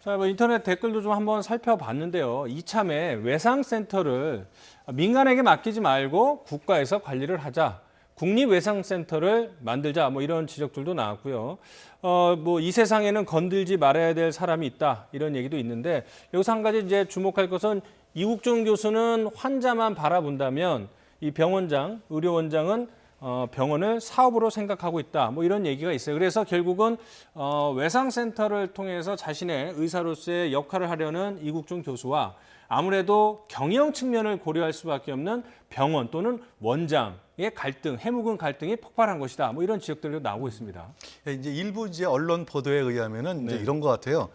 자, 뭐 인터넷 댓글도 좀 한번 살펴봤는데요. 이참에 외상센터를 민간에게 맡기지 말고 국가에서 관리를 하자. 국립외상센터를 만들자. 뭐 이런 지적들도 나왔고요. 뭐 이 세상에는 건들지 말아야 될 사람이 있다. 이런 얘기도 있는데 여기서 한 가지 이제 주목할 것은 이국종 교수는 환자만 바라본다면 이 병원장, 의료원장은 병원을 사업으로 생각하고 있다. 뭐 이런 얘기가 있어요. 그래서 결국은 외상센터를 통해서 자신의 의사로서의 역할을 하려는 이국종 교수와 아무래도 경영 측면을 고려할 수밖에 없는 병원 또는 원장의 갈등, 해묵은 갈등이 폭발한 것이다. 뭐 이런 지적들도 나오고 있습니다. 이제 일부 이제 언론 보도에 의하면은 이제 이런 것 같아요.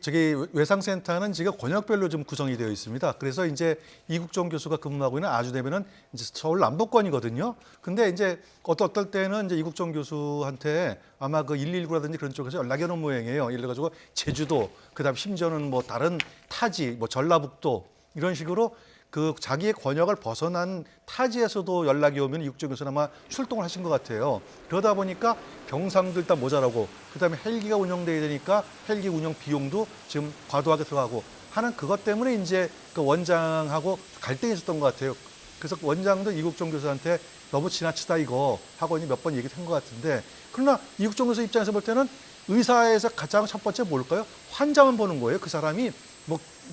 저기 외상센터는 지금 권역별로 좀 구성이 되어 있습니다. 그래서 이제 이국종 교수가 근무하고 있는 아주대면은 이제 서울 남부권이거든요. 근데 이제 어떨 때는 이제 이국종 교수한테 아마 그 119라든지 그런 쪽에서 연락이 오는 모양이에요. 예를 들어가지고 제주도, 그다음 심지어는 뭐 다른 타지, 뭐 전라북도 이런 식으로 그 자기의 권역을 벗어난 타지에서도 연락이 오면 이국종 교수는 아마 출동을 하신 것 같아요. 그러다 보니까 병상도 일단 모자라고 그다음에 헬기가 운영돼야 되니까 헬기 운영 비용도 지금 과도하게 들어가고 하는 그것 때문에 이제 그 원장하고 갈등이 있었던 것 같아요. 그래서 원장도 이국종 교수한테 너무 지나치다 이거 하고 몇 번 얘기를 한 것 같은데 그러나 이국종 교수 입장에서 볼 때는 의사에서 가장 첫 번째 뭘까요? 환자만 보는 거예요. 그 사람이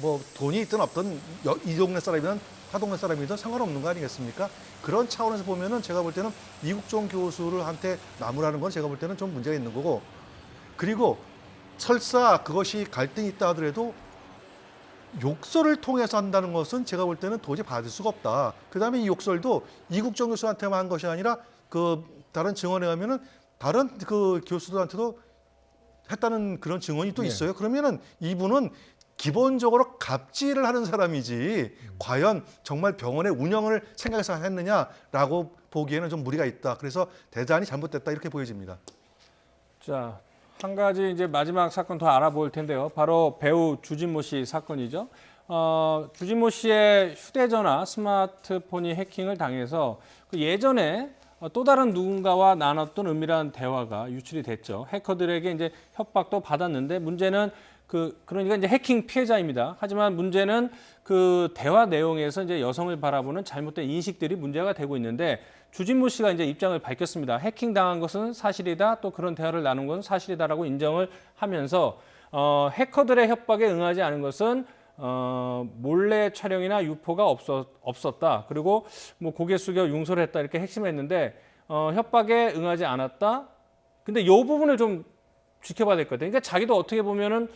뭐 돈이 있든 없든 이 동네 사람이든 타 동네 사람이든 상관없는 거 아니겠습니까? 그런 차원에서 보면은 제가 볼 때는 이국종 교수를 한테 나무라는 건 제가 볼 때는 좀 문제가 있는 거고 그리고 설사 그것이 갈등이 있다 하더라도 욕설을 통해서 한다는 것은 제가 볼 때는 도저히 받을 수가 없다. 그다음에 이 욕설도 이국종 교수한테만 한 것이 아니라 그 다른 증언에 가면은 다른 그 교수들한테도 했다는 그런 증언이 또 있어요. 그러면은 이분은 기본적으로 갑질을 하는 사람이지 과연 정말 병원의 운영을 생각해서 했느냐라고 보기에는 좀 무리가 있다. 그래서 대단히 잘못됐다 이렇게 보여집니다. 자, 한 가지 이제 마지막 사건 더 알아볼 텐데요. 바로 배우 주진모 씨 사건이죠. 주진모 씨의 휴대전화, 스마트폰이 해킹을 당해서 그 예전에 또 다른 누군가와 나눴던 은밀한 대화가 유출이 됐죠. 해커들에게 이제 협박도 받았는데 문제는 그러니까 이제 해킹 피해자입니다. 하지만 문제는 그 대화 내용에서 이제 여성을 바라보는 잘못된 인식들이 문제가 되고 있는데 주진모 씨가 이제 입장을 밝혔습니다. 해킹 당한 것은 사실이다. 또 그런 대화를 나눈 것은 사실이다라고 인정을 하면서 해커들의 협박에 응하지 않은 것은 몰래 촬영이나 유포가 없었다. 그리고 뭐 고개 숙여 용서를 했다 이렇게 핵심을 했는데 협박에 응하지 않았다. 근데 이 부분을 좀 지켜봐야 될 것 같아요. 그러니까 자기도 어떻게 보면은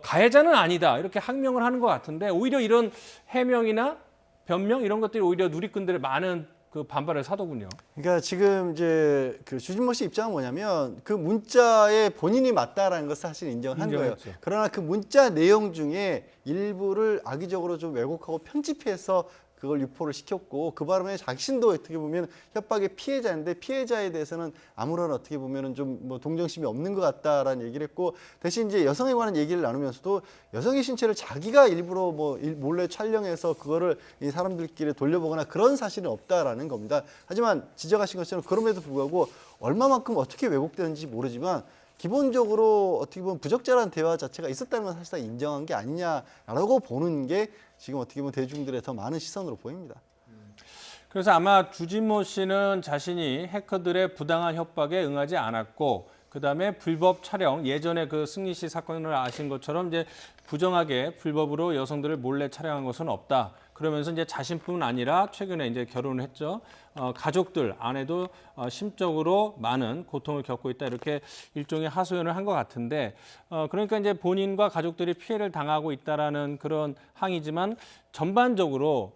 가해자는 아니다 이렇게 항명을 하는 것 같은데 오히려 이런 해명이나 변명 이런 것들이 오히려 누리꾼들의 많은 그 반발을 사더군요. 그러니까 지금 이제 그 주진모 씨 입장은 뭐냐면 그 문자에 본인이 맞다라는 것을 사실 인정한 거예요. 그러나 그 문자 내용 중에 일부를 악의적으로 좀 왜곡하고 편집해서 그걸 유포를 시켰고 그 바람에 자신도 어떻게 보면 협박의 피해자인데 피해자에 대해서는 아무런 어떻게 보면은 좀 뭐 동정심이 없는 것 같다라는 얘기를 했고 대신 이제 여성에 관한 얘기를 나누면서도 여성의 신체를 자기가 일부러 뭐 몰래 촬영해서 그거를 이 사람들끼리 돌려보거나 그런 사실은 없다라는 겁니다. 하지만 지적하신 것처럼 그럼에도 불구하고 얼마만큼 어떻게 왜곡되는지 모르지만 기본적으로 어떻게 보면 부적절한 대화 자체가 있었다는 건 사실상 인정한 게 아니냐라고 보는 게 지금 어떻게 보면 대중들의 더 많은 시선으로 보입니다. 그래서 아마 주진모 씨는 자신이 해커들의 부당한 협박에 응하지 않았고 그다음에 불법 촬영, 예전에 그 승리 씨 사건을 아신 것처럼 이제 부정하게 불법으로 여성들을 몰래 촬영한 것은 없다. 그러면서 이제 자신뿐 아니라 최근에 이제 결혼을 했죠. 가족들 안에도 심적으로 많은 고통을 겪고 있다 이렇게 일종의 하소연을 한 것 같은데 그러니까 이제 본인과 가족들이 피해를 당하고 있다라는 그런 항의지만 전반적으로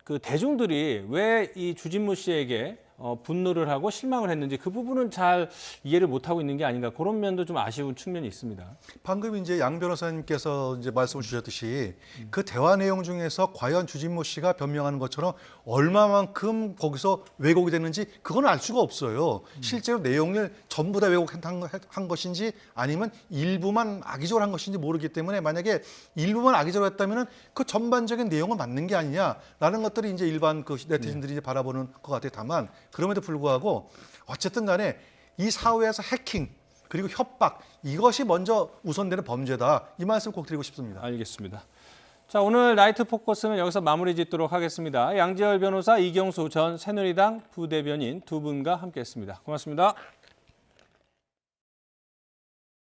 그 대중들이 왜 이 주진모 씨에게 분노를 하고 실망을 했는지 그 부분은 잘 이해를 못하고 있는 게 아닌가 그런 면도 좀 아쉬운 측면이 있습니다. 방금 이제 양 변호사님께서 이제 말씀을 주셨듯이 그 대화 내용 중에서 과연 주진모 씨가 변명하는 것처럼 얼마만큼 거기서 왜곡이 됐는지 그건 알 수가 없어요. 실제로 내용을 전부 다 왜곡한 것인지 아니면 일부만 악의적으로 한 것인지 모르기 때문에 만약에 일부만 악의적으로 했다면은 그 전반적인 내용은 맞는 게 아니냐라는 것들이 이제 일반 그 네티즌들이 이제 바라보는 것 같아요. 다만 그럼에도 불구하고 어쨌든 간에 이 사회에서 해킹 그리고 협박 이것이 먼저 우선되는 범죄다. 이 말씀 꼭 드리고 싶습니다. 알겠습니다. 자, 오늘 나이트 포커스는 여기서 마무리 짓도록 하겠습니다. 양지열 변호사, 이경수 전 새누리당 부대변인 두 분과 함께했습니다. 고맙습니다.